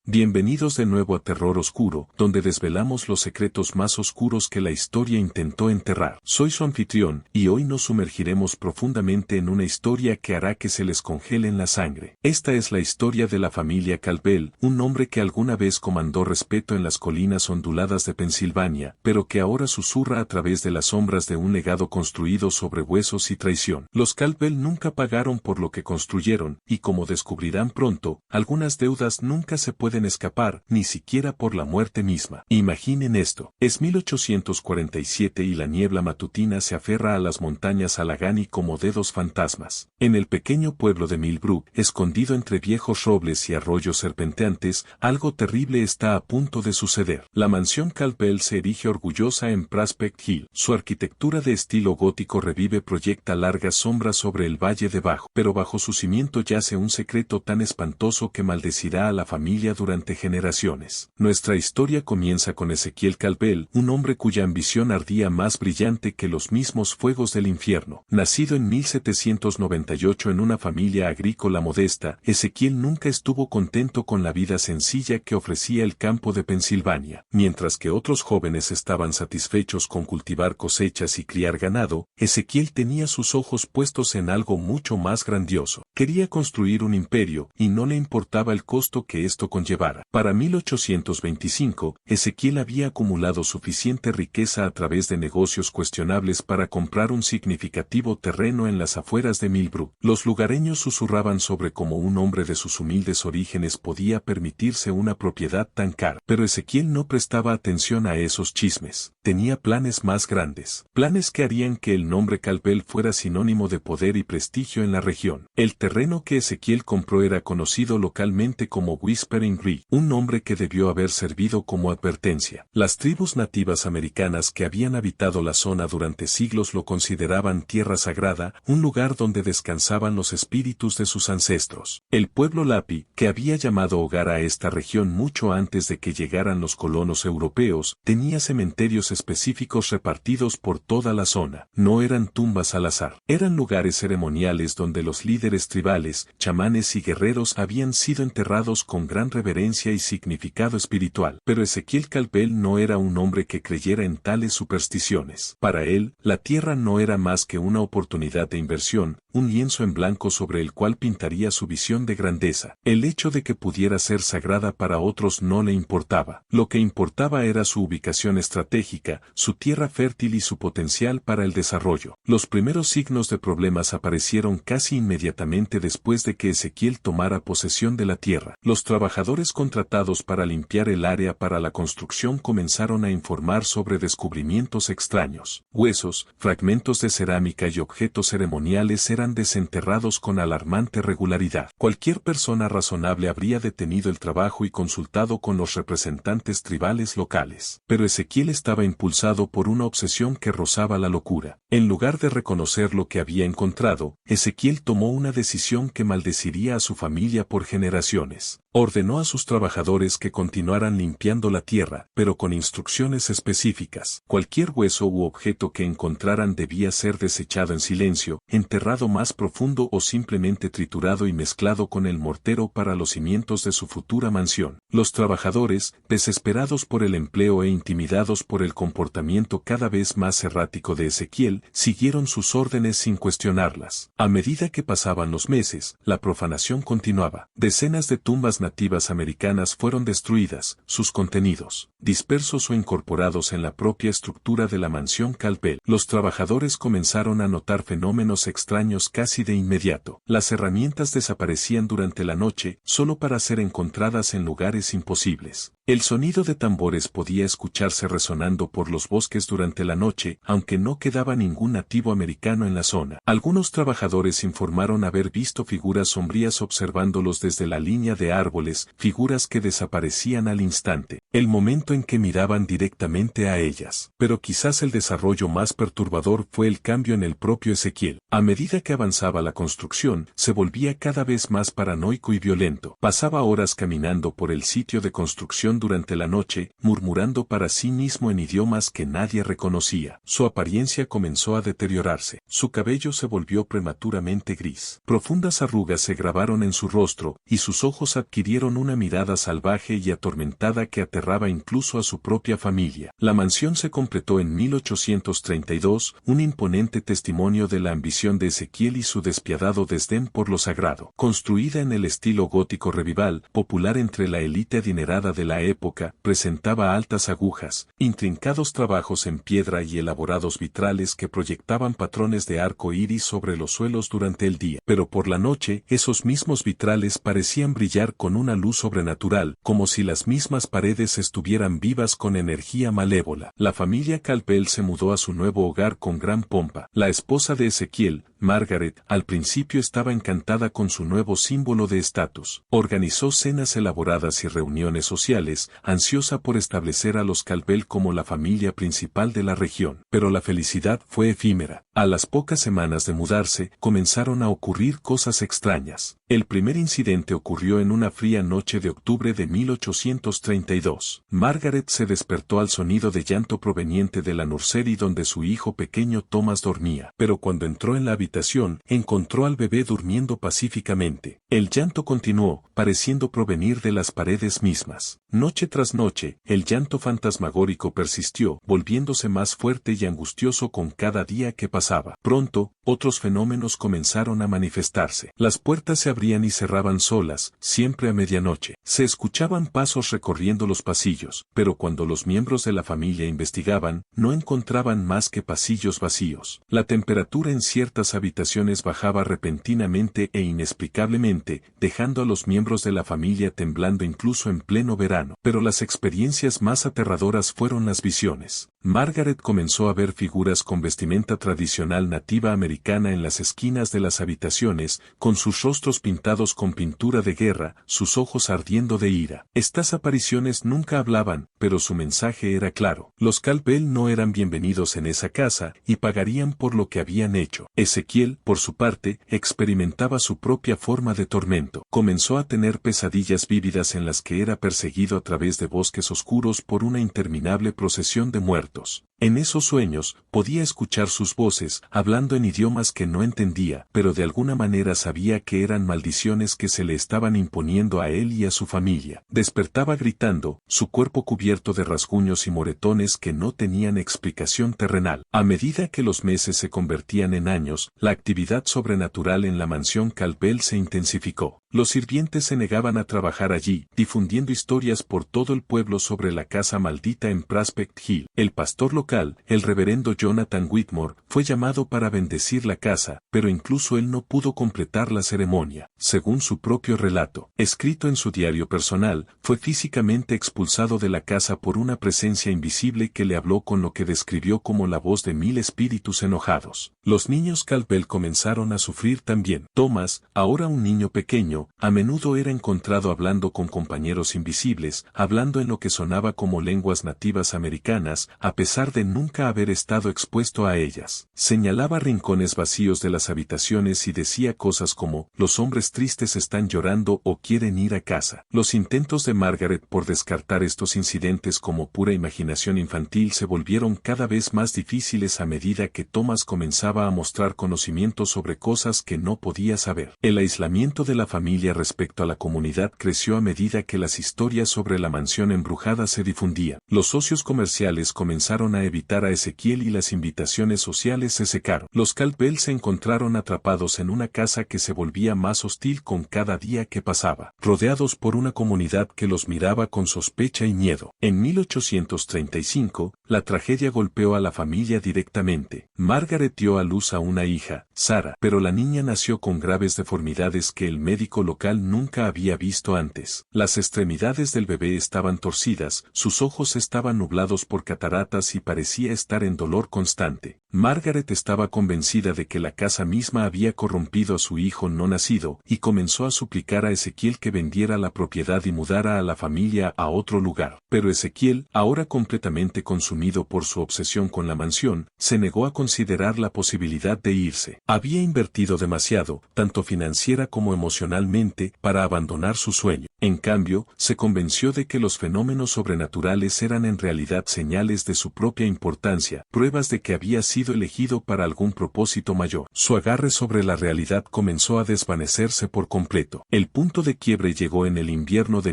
Bienvenidos de nuevo a Terror Oscuro, donde desvelamos los secretos más oscuros que la historia intentó enterrar. Soy su anfitrión, y hoy nos sumergiremos profundamente en una historia que hará que se les congele en la sangre. Esta es la historia de la familia Caldwell, un hombre que alguna vez comandó respeto en las colinas onduladas de Pensilvania, pero que ahora susurra a través de las sombras de un legado construido sobre huesos y traición. Los Caldwell nunca pagaron por lo que construyeron, y como descubrirán pronto, algunas deudas nunca se pueden escapar, ni siquiera por la muerte misma. Imaginen esto. Es 1847 y la niebla matutina se aferra a las montañas Allegheny como dedos fantasmas. En el pequeño pueblo de Millbrook, escondido entre viejos robles y arroyos serpenteantes, algo terrible está a punto de suceder. La mansión Caldwell se erige orgullosa en Prospect Hill. Su arquitectura de estilo gótico revive proyecta largas sombras sobre el valle debajo, pero bajo su cimiento yace un secreto tan espantoso que maldecirá a la familia durante generaciones. Nuestra historia comienza con Ezequiel Caldwell, un hombre cuya ambición ardía más brillante que los mismos fuegos del infierno. Nacido en 1798 en una familia agrícola modesta, Ezequiel nunca estuvo contento con la vida sencilla que ofrecía el campo de Pensilvania. Mientras que otros jóvenes estaban satisfechos con cultivar cosechas y criar ganado, Ezequiel tenía sus ojos puestos en algo mucho más grandioso. Quería construir un imperio, y no le importaba el costo que esto conllevara. Para 1825, Ezequiel había acumulado suficiente riqueza a través de negocios cuestionables para comprar un significativo terreno en las afueras de Millbrook. Los lugareños susurraban sobre cómo un hombre de sus humildes orígenes podía permitirse una propiedad tan cara. Pero Ezequiel no prestaba atención a esos chismes. Tenía planes más grandes. Planes que harían que el nombre Caldwell fuera sinónimo de poder y prestigio en la región. El terreno que Ezequiel compró era conocido localmente como Whispering Creek, un nombre que debió haber servido como advertencia. Las tribus nativas americanas que habían habitado la zona durante siglos lo consideraban tierra sagrada, un lugar donde descansaban los espíritus de sus ancestros. El pueblo Lapi, que había llamado hogar a esta región mucho antes de que llegaran los colonos europeos, tenía cementerios específicos repartidos por toda la zona. No eran tumbas al azar. Eran lugares ceremoniales donde los líderes tribales, chamanes y guerreros habían sido enterrados con gran reverencia y significado espiritual. Pero Ezequiel Caldwell no era un hombre que creyera en tales supersticiones. Para él, la tierra no era más que una oportunidad de inversión, un lienzo en blanco sobre el cual pintaría su visión de grandeza. El hecho de que pudiera ser sagrada para otros no le importaba. Lo que importaba era su ubicación estratégica, su tierra fértil y su potencial para el desarrollo. Los primeros signos de problemas aparecieron casi inmediatamente después de que Ezequiel tomara posesión de la tierra. Los trabajadores contratados para limpiar el área para la construcción comenzaron a informar sobre descubrimientos extraños. Huesos, fragmentos de cerámica y objetos ceremoniales eran desenterrados con alarmante regularidad. Cualquier persona razonable habría detenido el trabajo y consultado con los representantes tribales locales. Pero Ezequiel estaba impulsado por una obsesión que rozaba la locura. En lugar de reconocer lo que había encontrado, Ezequiel tomó una decisión que maldeciría a su familia por generaciones. Ordenó a sus trabajadores que continuaran limpiando la tierra, pero con instrucciones específicas. Cualquier hueso u objeto que encontraran debía ser desechado en silencio, enterrado más profundo o simplemente triturado y mezclado con el mortero para los cimientos de su futura mansión. Los trabajadores, desesperados por el empleo e intimidados por el comportamiento cada vez más errático de Ezequiel, siguieron sus órdenes sin cuestionarlas. A medida que pasaban los meses, la profanación continuaba. Decenas de tumbas nativas americanas fueron destruidas, sus contenidos, dispersos o incorporados en la propia estructura de la mansión Caldwell. Los trabajadores comenzaron a notar fenómenos extraños casi de inmediato. Las herramientas desaparecían durante la noche, solo para ser encontradas en lugares imposibles. El sonido de tambores podía escucharse resonando por los bosques durante la noche, aunque no quedaba ningún nativo americano en la zona. Algunos trabajadores informaron haber visto figuras sombrías observándolos desde la línea de árboles, figuras que desaparecían al instante. el momento en que miraban directamente a ellas. Pero quizás el desarrollo más perturbador fue el cambio en el propio Ezequiel. A medida que avanzaba la construcción, se volvía cada vez más paranoico y violento. Pasaba horas caminando por el sitio de construcción durante la noche, murmurando para sí mismo en idiomas que nadie reconocía. Su apariencia comenzó a deteriorarse. Su cabello se volvió prematuramente gris. Profundas arrugas se grabaron en su rostro, y sus ojos adquirieron una mirada salvaje y atormentada que aterraba incluso a su propia familia. La mansión se completó en 1832, un imponente testimonio de la ambición de Ezequiel y su despiadado desdén por lo sagrado. Construida en el estilo gótico revival, popular entre la élite adinerada de la época, presentaba altas agujas, intrincados trabajos en piedra y elaborados vitrales que proyectaban patrones de arco iris sobre los suelos durante el día. Pero por la noche, esos mismos vitrales parecían brillar con una luz sobrenatural, como si las mismas paredes estuvieran vivas con energía malévola. La familia Campbell se mudó a su nuevo hogar con gran pompa. La esposa de Ezequiel, Margaret, al principio estaba encantada con su nuevo símbolo de estatus. Organizó cenas elaboradas y reuniones sociales, ansiosa por establecer a los Campbell como la familia principal de la región. Pero la felicidad fue efímera. A las pocas semanas de mudarse, comenzaron a ocurrir cosas extrañas. El primer incidente ocurrió en una fría noche de octubre de 1832. Margaret se despertó al sonido de llanto proveniente de la nursery donde su hijo pequeño Thomas dormía. Pero cuando entró en la habitación, encontró al bebé durmiendo pacíficamente. El llanto continuó, pareciendo provenir de las paredes mismas. Noche tras noche, el llanto fantasmagórico persistió, volviéndose más fuerte y angustioso con cada día que pasaba. Pronto, otros fenómenos comenzaron a manifestarse. Las puertas se abrían y cerraban solas, siempre a medianoche. Se escuchaban pasos recorriendo los pasillos, pero cuando los miembros de la familia investigaban, no encontraban más que pasillos vacíos. La temperatura en ciertas habitaciones bajaba repentinamente e inexplicablemente, dejando a los miembros de la familia temblando incluso en pleno verano. Pero las experiencias más aterradoras fueron las visiones. Margaret comenzó a ver figuras con vestimenta tradicional nativa americana en las esquinas de las habitaciones, con sus rostros pintados con pintura de guerra, sus ojos ardiendo de ira. Estas apariciones nunca hablaban, pero su mensaje era claro. Los Campbell no eran bienvenidos en esa casa, y pagarían por lo que habían hecho. Ezequiel, por su parte, experimentaba su propia forma de tormento. Comenzó a tener pesadillas vívidas en las que era perseguido a través de bosques oscuros por una interminable procesión de muertos. En esos sueños, podía escuchar sus voces, hablando en idiomas que no entendía, pero de alguna manera sabía que eran maldiciones que se le estaban imponiendo a él y a su familia. Despertaba gritando, su cuerpo cubierto de rasguños y moretones que no tenían explicación terrenal. A medida que los meses se convertían en años, la actividad sobrenatural en la mansión Campbell se intensificó. Los sirvientes se negaban a trabajar allí, difundiendo historias por todo el pueblo sobre la casa maldita en Prospect Hill. El pastor local, el reverendo Jonathan Whitmore, fue llamado para bendecir la casa, pero incluso él no pudo completar la ceremonia. Según su propio relato, escrito en su diario personal, fue físicamente expulsado de la casa por una presencia invisible que le habló con lo que describió como la voz de 1000 espíritus enojados. Los niños Campbell comenzaron a sufrir también. Thomas, ahora un niño pequeño, a menudo era encontrado hablando con compañeros invisibles, hablando en lo que sonaba como lenguas nativas americanas, a pesar de nunca haber estado expuesto a ellas. Señalaba rincones vacíos de las habitaciones y decía cosas como, los hombres tristes están llorando o quieren ir a casa. Los intentos de Margaret por descartar estos incidentes como pura imaginación infantil se volvieron cada vez más difíciles a medida que Thomas comenzaba a mostrar conocimiento sobre cosas que no podía saber. El aislamiento de la familia respecto a la comunidad creció a medida que las historias sobre la mansión embrujada se difundían. Los socios comerciales comenzaron a evitar a Ezequiel y las invitaciones sociales se secaron. Los Campbell se encontraron atrapados en una casa que se volvía más hostil con cada día que pasaba, rodeados por una comunidad que los miraba con sospecha y miedo. En 1835, la tragedia golpeó a la familia directamente. Margaret dio a luz a una hija, Sarah, pero la niña nació con graves deformidades que el médico local nunca había visto antes. Las extremidades del bebé estaban torcidas, sus ojos estaban nublados por cataratas y parecían parecía estar en dolor constante. Margaret estaba convencida de que la casa misma había corrompido a su hijo no nacido y comenzó a suplicar a Ezequiel que vendiera la propiedad y mudara a la familia a otro lugar. Pero Ezequiel, ahora completamente consumido por su obsesión con la mansión, se negó a considerar la posibilidad de irse. Había invertido demasiado, tanto financiera como emocionalmente, para abandonar su sueño. En cambio, se convenció de que los fenómenos sobrenaturales eran en realidad señales de su propia importancia, pruebas de que había sido elegido para algún propósito mayor. Su agarre sobre la realidad comenzó a desvanecerse por completo. El punto de quiebre llegó en el invierno de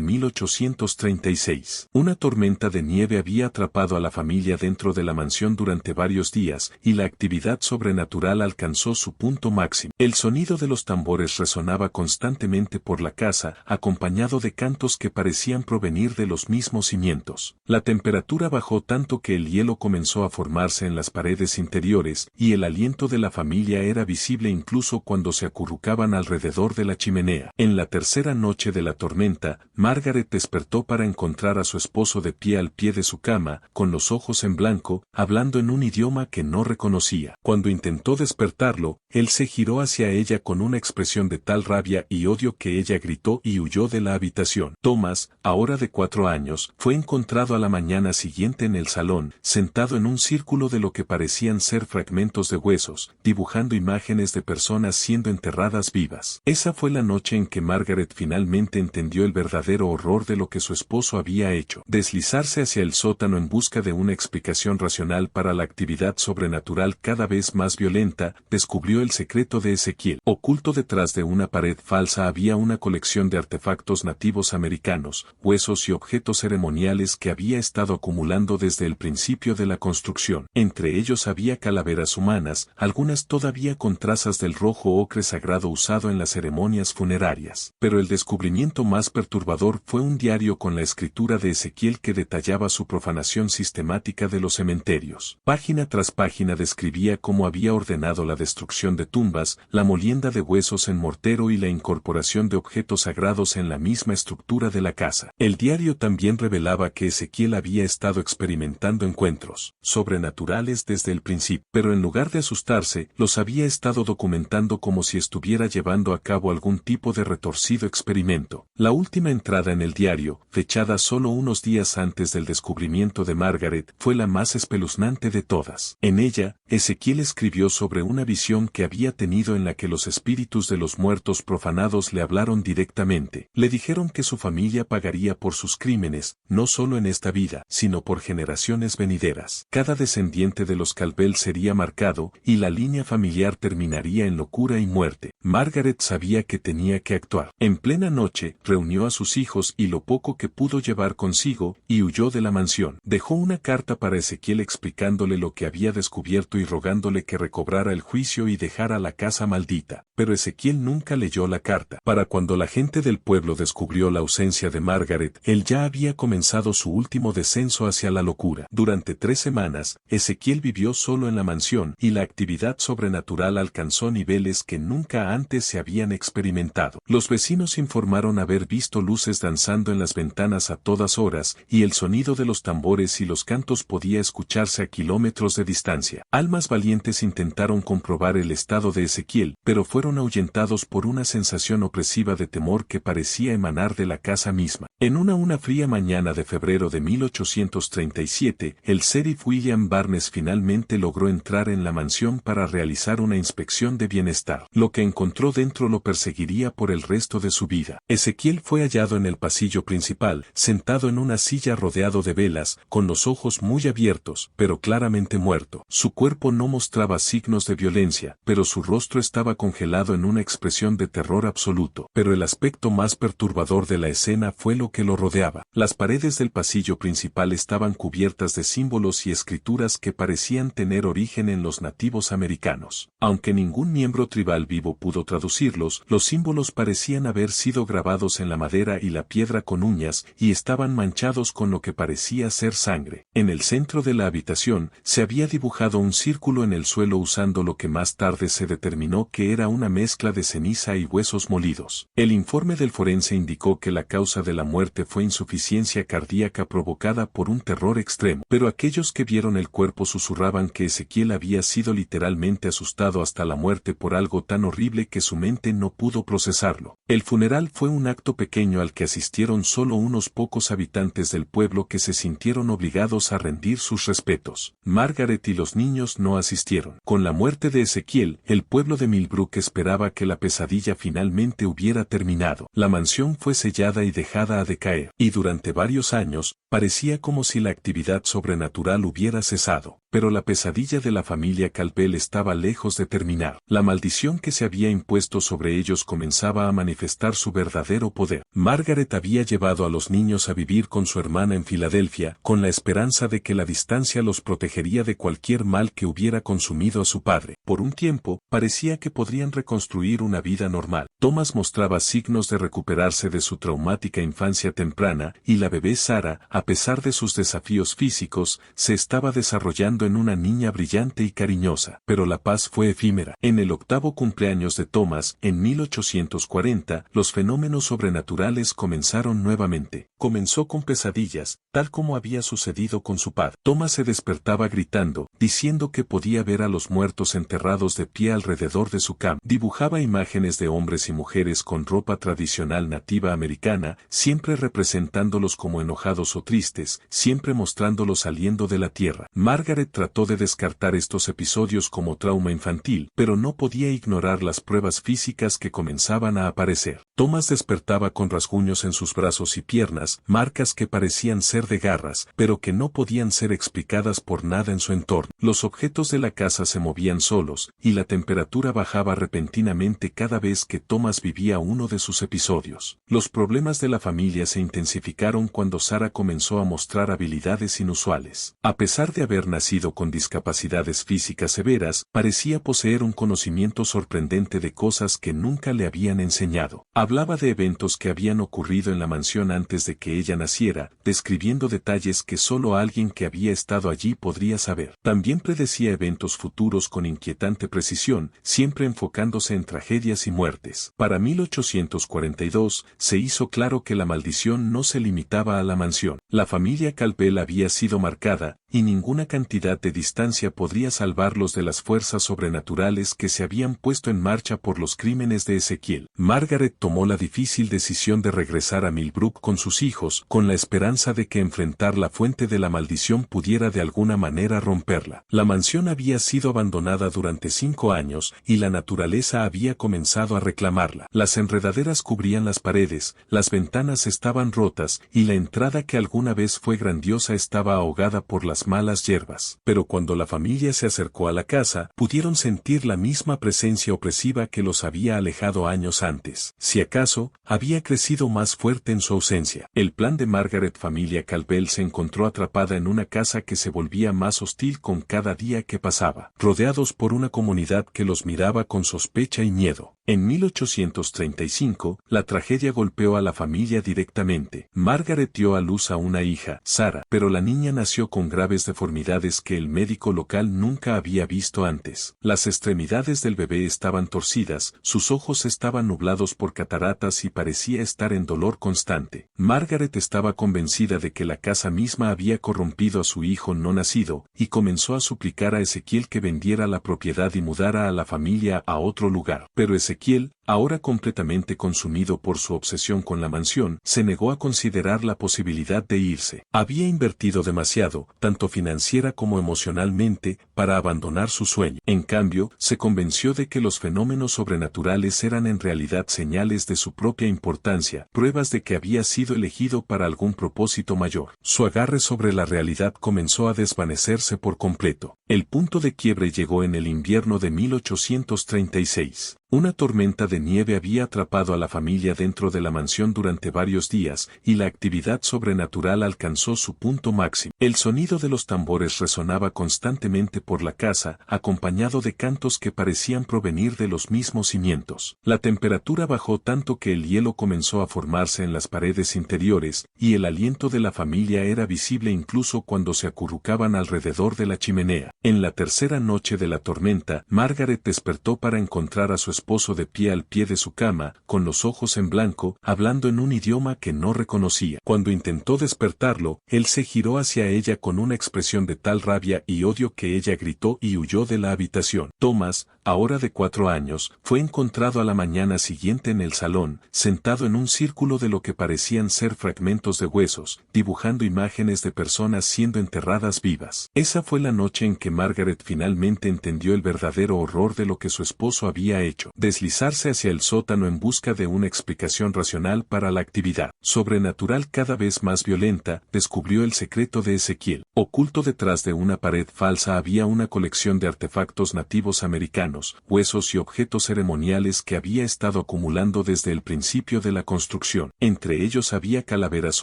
1836. Una tormenta de nieve había atrapado a la familia dentro de la mansión durante varios días, y la actividad sobrenatural alcanzó su punto máximo. El sonido de los tambores resonaba constantemente por la casa, acompañado de cantos que parecían provenir de los mismos cimientos. La temperatura bajó tanto que el hielo comenzó a formarse en las paredes interiores, y el aliento de la familia era visible incluso cuando se acurrucaban alrededor de la chimenea. En la tercera noche de la tormenta, Margaret despertó para encontrar a su esposo de pie al pie de su cama, con los ojos en blanco, hablando en un idioma que no reconocía. Cuando intentó despertarlo, él se giró hacia ella con una expresión de tal rabia y odio que ella gritó y huyó de la habitación. Thomas, ahora de 4 años, fue encontrado a la mañana siguiente en el salón, sentado en un círculo de lo que parecían ser fragmentos de huesos, dibujando imágenes de personas siendo enterradas vivas. Esa fue la noche en que Margaret finalmente entendió el verdadero horror de lo que su esposo había hecho. Deslizarse hacia el sótano en busca de una explicación racional para la actividad sobrenatural cada vez más violenta, descubrió el secreto de Ezequiel. Oculto detrás de una pared falsa había una colección de artefactos nativos americanos, huesos y objetos ceremoniales que había estado acumulando desde el principio de la construcción. Entre ellos había calaveras humanas, algunas todavía con trazas del rojo ocre sagrado usado en las ceremonias funerarias. Pero el descubrimiento más perturbador fue un diario con la escritura de Ezequiel que detallaba su profanación sistemática de los cementerios. Página tras página describía cómo había ordenado la destrucción de tumbas, la molienda de huesos en mortero y la incorporación de objetos sagrados en la misma estructura de la casa. El diario también revelaba que Ezequiel había estado experimentando encuentros sobrenaturales desde el principio, pero en lugar de asustarse, los había estado documentando como si estuviera llevando a cabo algún tipo de retorcido experimento. La última entrada en el diario, fechada solo unos días antes del descubrimiento de Margaret, fue la más espeluznante de todas. En ella, Ezequiel escribió sobre una visión que había tenido en la que los espíritus de los muertos profanados le hablaron directamente. Le dijeron que su familia pagaría por sus crímenes, no solo en esta vida, sino por generaciones venideras. Cada descendiente de los Calvel sería marcado, y la línea familiar terminaría en locura y muerte. Margaret sabía que tenía que actuar. En plena noche, reunió a sus hijos y lo poco que pudo llevar consigo, y huyó de la mansión. Dejó una carta para Ezequiel explicándole lo que había descubierto y rogándole que recobrara el juicio y dejara la casa maldita. Pero Ezequiel nunca leyó la carta. Para cuando la gente del pueblo descubrió la ausencia de Margaret, él ya había comenzado su último descenso hacia la locura. Durante 3 semanas, Ezequiel vivió solo en la mansión, y la actividad sobrenatural alcanzó niveles que nunca antes se habían experimentado. Los vecinos informaron haber visto luces danzando en las ventanas a todas horas, y el sonido de los tambores y los cantos podía escucharse a kilómetros de distancia. Almas valientes intentaron comprobar el estado de Ezequiel, pero fueron ahuyentados por una sensación opresiva de temor que parecía emanar de la casa misma. En una fría mañana de febrero de 1837, el sheriff William Barnes finalmente logró entrar en la mansión para realizar una inspección de bienestar. Lo que encontró dentro lo perseguiría por el resto de su vida. Ezequiel fue hallado en el pasillo principal, sentado en una silla rodeado de velas, con los ojos muy abiertos, pero claramente muerto. Su cuerpo no mostraba signos de violencia, pero su rostro estaba congelado en una expresión de terror absoluto. Pero el aspecto más perturbador de la escena fue lo que lo rodeaba. Las paredes del pasillo principal estaban cubiertas de símbolos y escrituras que parecían tener origen en los nativos americanos. Aunque ningún miembro tribal vivo pudo traducirlos, los símbolos parecían haber sido grabados en la madera y la piedra con uñas, y estaban manchados con lo que parecía ser sangre. En el centro de la habitación, se había dibujado un círculo en el suelo usando lo que más tarde se determinó que era una mezcla de ceniza y huesos molidos. El informe del forense indicó que la causa de la muerte fue insuficiencia cardíaca provocada por un terror extremo, pero aquello Aquellos que vieron el cuerpo susurraban que Ezequiel había sido literalmente asustado hasta la muerte por algo tan horrible que su mente no pudo procesarlo. El funeral fue un acto pequeño al que asistieron solo unos pocos habitantes del pueblo que se sintieron obligados a rendir sus respetos. Margaret y los niños no asistieron. Con la muerte de Ezequiel, el pueblo de Millbrook esperaba que la pesadilla finalmente hubiera terminado. La mansión fue sellada y dejada a decaer, y durante varios años, parecía como si la actividad sobrenatural hubiera cesado. Pero la pesadilla de la familia Campbell estaba lejos de terminar. La maldición que se había impuesto sobre ellos comenzaba a manifestar su verdadero poder. Margaret había llevado a los niños a vivir con su hermana en Filadelfia, con la esperanza de que la distancia los protegería de cualquier mal que hubiera consumido a su padre. Por un tiempo, parecía que podrían reconstruir una vida normal. Thomas mostraba signos de recuperarse de su traumática infancia temprana, y la bebé Sarah, a pesar de sus desafíos físicos, se estaba desarrollando en una niña brillante y cariñosa. Pero la paz fue efímera. En el 8º cumpleaños de Thomas, en 1840, los fenómenos sobrenaturales comenzaron nuevamente. Comenzó con pesadillas, tal como había sucedido con su padre. Thomas se despertaba gritando, diciendo que podía ver a los muertos enterrados de pie alrededor de su cama. Dibujaba imágenes de hombres y mujeres con ropa tradicional nativa americana, siempre representándolos como enojados o tristes, siempre mostrándolos saliendo de la tierra. Margaret trató de descartar estos episodios como trauma infantil, pero no podía ignorar las pruebas físicas que comenzaban a aparecer. Thomas despertaba con rasguños en sus brazos y piernas, marcas que parecían ser de garras, pero que no podían ser explicadas por nada en su entorno. Los objetos de la casa se movían solos, y la temperatura bajaba repentinamente cada vez que Thomas vivía uno de sus episodios. Los problemas de la familia se intensificaron cuando Sarah comenzó a mostrar habilidades inusuales. A pesar de haber nacido con discapacidades físicas severas, parecía poseer un conocimiento sorprendente de cosas que nunca le habían enseñado. Hablaba de eventos que habían ocurrido en la mansión antes de que ella naciera, describiendo detalles que solo alguien que había estado allí podría saber. También predecía eventos futuros con inquietante precisión, siempre enfocándose en tragedias y muertes. Para 1842, se hizo claro que la maldición no se limitaba a la mansión. La familia Campbell había sido marcada, y ninguna cantidad de distancia podría salvarlos de las fuerzas sobrenaturales que se habían puesto en marcha por los crímenes de Ezequiel. Margaret tomó la difícil decisión de regresar a Millbrook con sus hijos, con la esperanza de que enfrentar la fuente de la maldición pudiera de alguna manera romperla. La mansión había sido abandonada durante 5 años, y la naturaleza había comenzado a reclamarla. Las enredaderas cubrían las paredes, las ventanas estaban rotas, y la entrada que alguna vez fue grandiosa estaba ahogada por las malas hierbas. Pero cuando la familia se acercó a la casa, pudieron sentir la misma presencia opresiva que los había alejado años antes. Si acaso, había crecido más fuerte en su ausencia. El plan de Margaret familia Campbell se encontró atrapada en una casa que se volvía más hostil con cada día que pasaba, rodeados por una comunidad que los miraba con sospecha y miedo. En 1835, la tragedia golpeó a la familia directamente. Margaret dio a luz a una hija, Sarah, pero la niña nació con graves deformidades que el médico local nunca había visto antes. Las extremidades del bebé estaban torcidas, sus ojos estaban nublados por cataratas y parecía estar en dolor constante. Margaret estaba convencida de que la casa misma había corrompido a su hijo no nacido, y comenzó a suplicar a Ezequiel que vendiera la propiedad y mudara a la familia a otro lugar. Pero Ezequiel, ahora completamente consumido por su obsesión con la mansión, se negó a considerar la posibilidad de irse. Había invertido demasiado, tanto financiera como emocionalmente, para abandonar su sueño. En cambio, se convenció de que los fenómenos sobrenaturales eran en realidad señales de su propia importancia, pruebas de que había sido elegido para algún propósito mayor. Su agarre sobre la realidad comenzó a desvanecerse por completo. El punto de quiebre llegó en el invierno de 1836. Una tormenta de nieve había atrapado a la familia dentro de la mansión durante varios días, y la actividad sobrenatural alcanzó su punto máximo. El sonido de los tambores resonaba constantemente por la casa, acompañado de cantos que parecían provenir de los mismos cimientos. La temperatura bajó tanto que el hielo comenzó a formarse en las paredes interiores, y el aliento de la familia era visible incluso cuando se acurrucaban alrededor de la chimenea. En la tercera noche de la tormenta, Margaret despertó para encontrar a su esposo de pie al al pie de su cama, con los ojos en blanco, hablando en un idioma que no reconocía. Cuando intentó despertarlo, él se giró hacia ella con una expresión de tal rabia y odio que ella gritó y huyó de la habitación. Thomas, ahora de 4 años, fue encontrado a la mañana siguiente en el salón, sentado en un círculo de lo que parecían ser fragmentos de huesos, dibujando imágenes de personas siendo enterradas vivas. Esa fue la noche en que Margaret finalmente entendió el verdadero horror de lo que su esposo había hecho. Deslizarse hacia el sótano en busca de una explicación racional para la actividad sobrenatural cada vez más violenta, descubrió el secreto de Ezequiel. Oculto detrás de una pared falsa había una colección de artefactos nativos americanos, huesos y objetos ceremoniales que había estado acumulando desde el principio de la construcción. Entre ellos había calaveras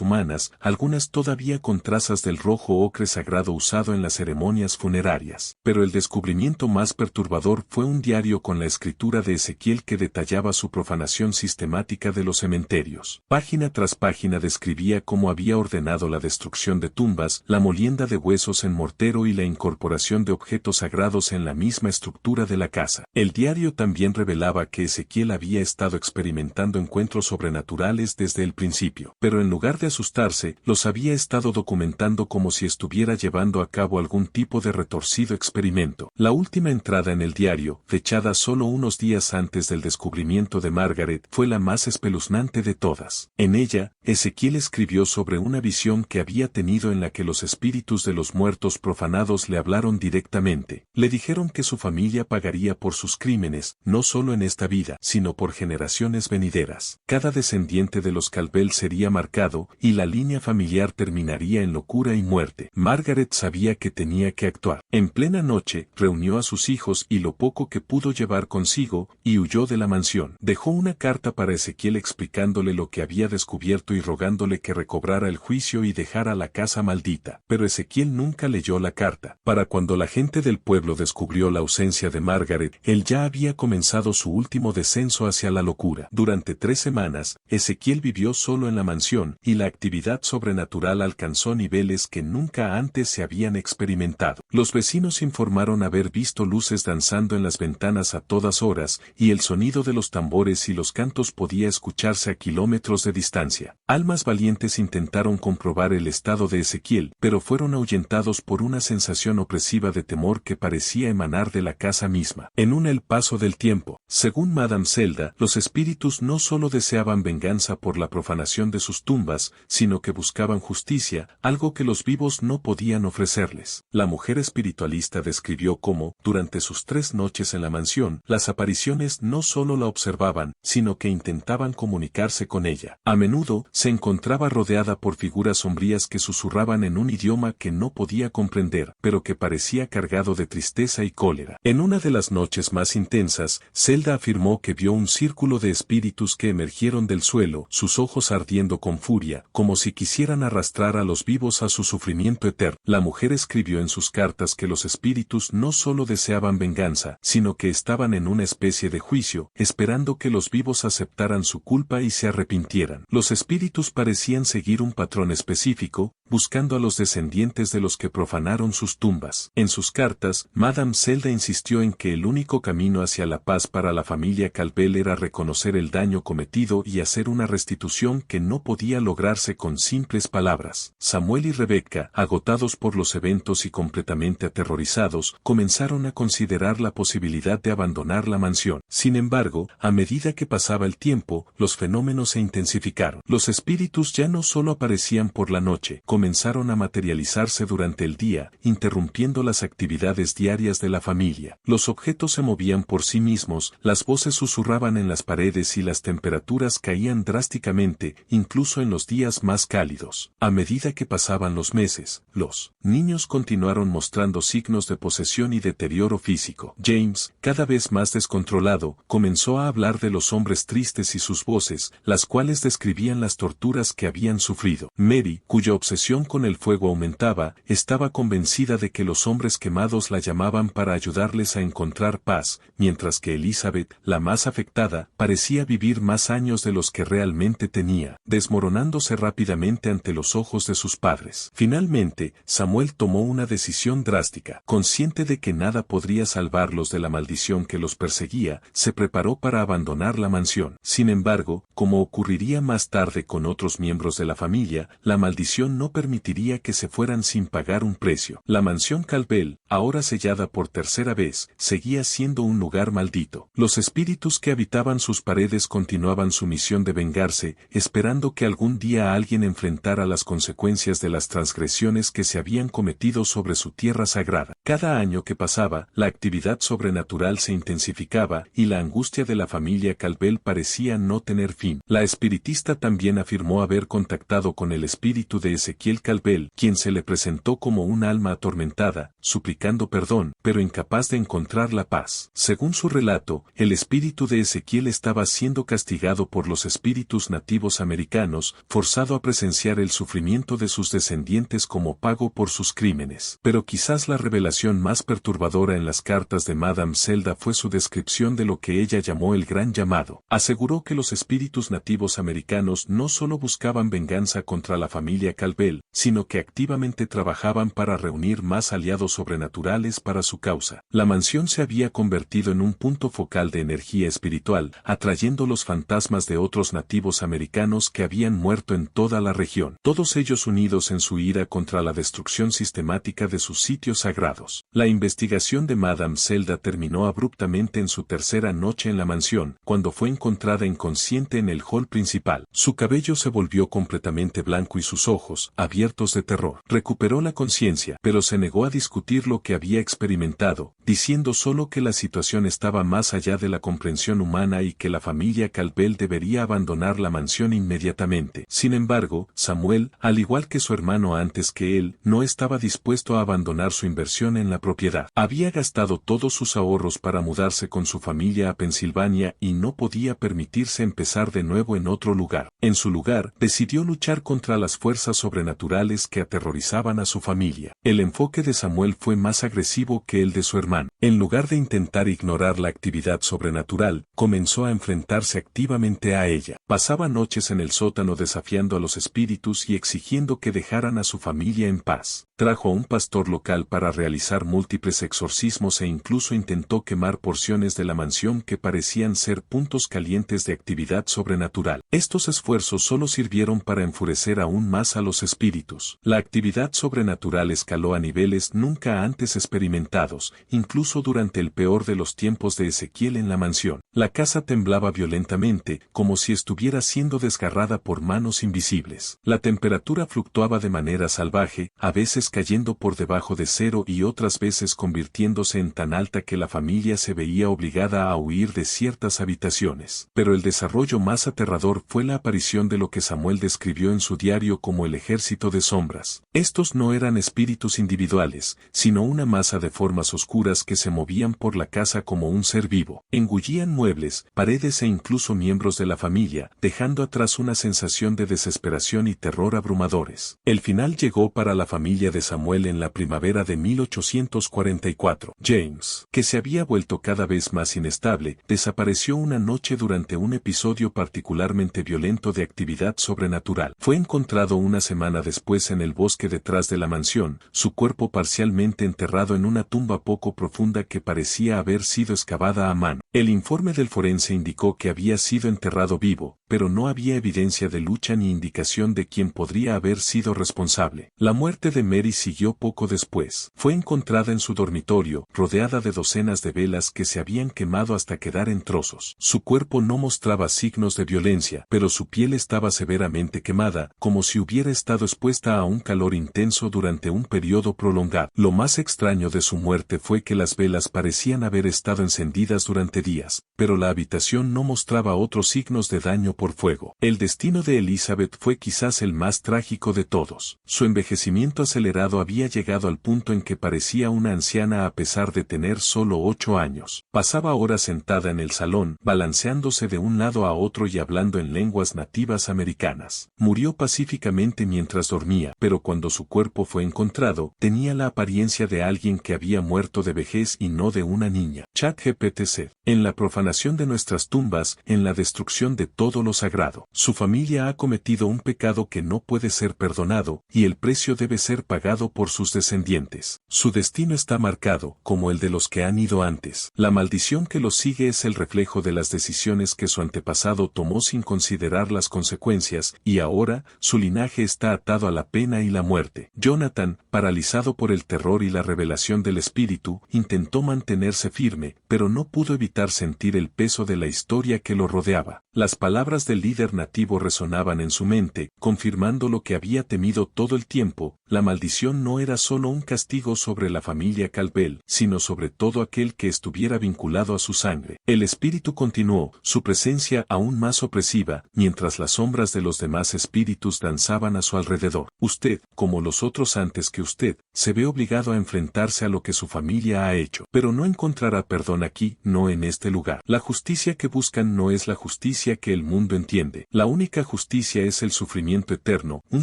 humanas, algunas todavía con trazas del rojo ocre sagrado usado en las ceremonias funerarias. Pero el descubrimiento más perturbador fue un diario con la escritura de Ezequiel que detallaba su profanación sistemática de los cementerios. Página tras página describía cómo había ordenado la destrucción de tumbas, la molienda de huesos en mortero y la incorporación de objetos sagrados en la misma estructura de la casa. El diario también revelaba que Ezequiel había estado experimentando encuentros sobrenaturales desde el principio, pero en lugar de asustarse, los había estado documentando como si estuviera llevando a cabo algún tipo de retorcido experimento. La última entrada en el diario, fechada solo unos días antes del descubrimiento de Margaret, fue la más espeluznante de todas. En ella, Ezequiel escribió sobre una visión que había tenido en la que los espíritus de los muertos profanados le hablaron directamente. Le dijeron que su familia pagaría por sus crímenes, no solo en esta vida, sino por generaciones venideras. Cada descendiente de los Calvel sería marcado, y la línea familiar terminaría en locura y muerte. Margaret sabía que tenía que actuar. En plena noche, reunió a sus hijos y lo poco que pudo llevar consigo, y huyó de la mansión. Dejó una carta para Ezequiel explicándole lo que había descubierto y rogándole que recobrara el juicio y dejara la casa maldita. Pero Ezequiel nunca leyó la carta. Para cuando la gente del pueblo descubrió la ausencia de Margaret, él ya había comenzado su último descenso hacia la locura. Durante 3 semanas, Ezequiel vivió solo en la mansión, y la actividad sobrenatural alcanzó niveles que nunca antes se habían experimentado. Los vecinos informaron haber visto luces danzando en las ventanas a todas horas, y el sonido de los tambores y los cantos podía escucharse a kilómetros de distancia. Almas valientes intentaron comprobar el estado de Ezequiel, pero fueron ahuyentados por una sensación opresiva de temor que parecía emanar de la casa misma. En el paso del tiempo, según Madame Zelda, los espíritus no solo deseaban venganza por la profanación de sus tumbas, sino que buscaban justicia, algo que los vivos no podían ofrecerles. La mujer espiritualista describió cómo, durante sus 3 noches en la mansión, las apariciones no solo la observaban, sino que intentaban comunicarse con ella. A menudo, se encontraba rodeada por figuras sombrías que susurraban en un idioma que no podía comprender, pero que parecía cargado de tristeza y cólera. En una de las noches más intensas, Zelda afirmó que vio un círculo de espíritus que emergieron del suelo, sus ojos ardiendo con furia, como si quisieran arrastrar a los vivos a su sufrimiento eterno. La mujer escribió en sus cartas que los espíritus no solo deseaban venganza, sino que estaban en una especie de juicio, esperando que los vivos aceptaran su culpa y se arrepintieran. Los espíritus parecían seguir un patrón específico, buscando a los descendientes de los que profanaron sus tumbas. En sus cartas, Madame Zelda insistió en que el único camino hacia la paz para la familia Calvel era reconocer el daño cometido y hacer una restitución que no podía lograrse con simples palabras. Samuel y Rebecca, agotados por los eventos y completamente aterrorizados, comenzaron a considerar la posibilidad de abandonar la mansión. Sin embargo, a medida que pasaba el tiempo, los fenómenos se intensificaron. Los espíritus ya no solo aparecían por la noche, comenzaron a materializarse durante el día, interrumpiendo las actividades diarias de la familia. Los objetos se movían por sí mismos, las voces susurraban en las paredes y las temperaturas caían drásticamente, incluso en los días más cálidos. A medida que pasaban los meses, los niños continuaron mostrando signos de posesión y deterioro físico. James, cada vez más descontrolado, comenzó a hablar de los hombres tristes y sus voces, las cuales describían las torturas que habían sufrido. Mary, cuya obsesión obsesión con el fuego aumentaba, estaba convencida de que los hombres quemados la llamaban para ayudarles a encontrar paz, mientras que Elizabeth, la más afectada, parecía vivir más años de los que realmente tenía, desmoronándose rápidamente ante los ojos de sus padres. Finalmente, Samuel tomó una decisión drástica. Consciente de que nada podría salvarlos de la maldición que los perseguía, se preparó para abandonar la mansión. Sin embargo, como ocurriría más tarde con otros miembros de la familia, la maldición no permitiría que se fueran sin pagar un precio. La mansión Calvel, ahora sellada por tercera vez, seguía siendo un lugar maldito. Los espíritus que habitaban sus paredes continuaban su misión de vengarse, esperando que algún día alguien enfrentara las consecuencias de las transgresiones que se habían cometido sobre su tierra sagrada. Cada año que pasaba, la actividad sobrenatural se intensificaba y la angustia de la familia Calvel parecía no tener fin. La espiritista también afirmó haber contactado con el espíritu de Ezequiel Calvel, quien se le presentó como un alma atormentada, suplicando perdón, pero incapaz de encontrar la paz. Según su relato, el espíritu de Ezequiel estaba siendo castigado por los espíritus nativos americanos, forzado a presenciar el sufrimiento de sus descendientes como pago por sus crímenes. Pero quizás la revelación más perturbadora en las cartas de Madame Zelda fue su descripción de lo que ella llamó el Gran Llamado. Aseguró que los espíritus nativos americanos no solo buscaban venganza contra la familia Calvel, sino que activamente trabajaban para reunir más aliados sobrenaturales para su causa. La mansión se había convertido en un punto focal de energía espiritual, atrayendo los fantasmas de otros nativos americanos que habían muerto en toda la región, todos ellos unidos en su ira contra la destrucción sistemática de sus sitios sagrados. La investigación de Madame Zelda terminó abruptamente en su tercera noche en la mansión, cuando fue encontrada inconsciente en el hall principal. Su cabello se volvió completamente blanco y sus ojos, abiertos de terror. Recuperó la conciencia, pero se negó a discutir lo que había experimentado, diciendo solo que la situación estaba más allá de la comprensión humana y que la familia Calvel debería abandonar la mansión inmediatamente. Sin embargo, Samuel, al igual que su hermano antes que él, no estaba dispuesto a abandonar su inversión en la propiedad. Había gastado todos sus ahorros para mudarse con su familia a Pensilvania y no podía permitirse empezar de nuevo en otro lugar. En su lugar, decidió luchar contra las fuerzas sobrenaturales que aterrorizaban a su familia. El enfoque de Samuel fue más agresivo que el de su hermano. En lugar de intentar ignorar la actividad sobrenatural, comenzó a enfrentarse activamente a ella. Pasaba noches en el sótano desafiando a los espíritus y exigiendo que dejaran a su familia en paz. Trajo a un pastor local para realizar múltiples exorcismos e incluso intentó quemar porciones de la mansión que parecían ser puntos calientes de actividad sobrenatural. Estos esfuerzos solo sirvieron para enfurecer aún más a los espíritus. La actividad sobrenatural escaló a niveles nunca antes experimentados, incluso durante el peor de los tiempos de Ezequiel en la mansión. La casa temblaba violentamente, como si estuviera siendo desgarrada por manos invisibles. La temperatura fluctuaba de manera salvaje, a veces cayendo por debajo de cero y otras veces convirtiéndose en tan alta que la familia se veía obligada a huir de ciertas habitaciones. Pero el desarrollo más aterrador fue la aparición de lo que Samuel describió en su diario como el ejército de sombras. Estos no eran espíritus individuales, sino una masa de formas oscuras que se movían por la casa como un ser vivo. Engullían muebles, paredes e incluso miembros de la familia, dejando atrás una sensación de desesperación y terror abrumadores. El final llegó para la familia de Samuel en la primavera de 1844. James, que se había vuelto cada vez más inestable, desapareció una noche durante un episodio particularmente violento de actividad sobrenatural. Fue encontrado una semana después en el bosque detrás de la mansión, su cuerpo parcialmente enterrado en una tumba poco profunda que parecía haber sido excavada a mano. El informe del forense indicó que había sido enterrado vivo, pero no había evidencia de lucha ni indicación de quién podría haber sido responsable. La muerte de Mary siguió poco después. Fue encontrada en su dormitorio, rodeada de docenas de velas que se habían quemado hasta quedar en trozos. Su cuerpo no mostraba signos de violencia, pero su piel estaba severamente quemada, como si hubiera estado expuesta a un calor intenso durante un periodo prolongado. Lo más extraño de su muerte fue que las velas parecían haber estado encendidas durante días, pero la habitación no mostraba otros signos de daño por fuego. El destino de Elizabeth fue quizás el más trágico de todos. Su envejecimiento acelerado había llegado al punto en que parecía una anciana a pesar de tener solo 8 años. Pasaba horas sentada en el salón, balanceándose de un lado a otro y hablando en lenguas nativas americanas. Murió pacíficamente mientras dormía, pero cuando su cuerpo fue encontrado, tenía la apariencia de alguien que había muerto de vejez y no de una niña. ChatGPT. En la profanación de nuestras tumbas, en la destrucción de todo lo sagrado, su familia ha cometido un pecado que no puede ser perdonado, y el precio debe ser pagado por sus descendientes. Su destino está marcado, como el de los que han ido antes. La maldición que los sigue es el reflejo de las decisiones que su antepasado tomó sin considerar las consecuencias, y ahora, su linaje está atado a la pena y la muerte. Jonathan, paralizado por el terror y la revelación del espíritu, intentó mantenerse firme, pero no pudo evitar sentir el peso de la historia que lo rodeaba. Las palabras del líder nativo resonaban en su mente, confirmando lo que había temido todo el tiempo: la maldición no era solo un castigo sobre la familia Caldwell, sino sobre todo aquel que estuviera vinculado a su sangre. El espíritu continuó, su presencia aún más opresiva, mientras las sombras de los demás espíritus danzaban a su alrededor. Usted, como los otros antes que usted, se ve obligado a enfrentarse a lo que su familia ha hecho, pero no encontrará perdón aquí, no en este lugar. La justicia que buscan no es la justicia que el mundo entiende. La única justicia es el sufrimiento eterno, un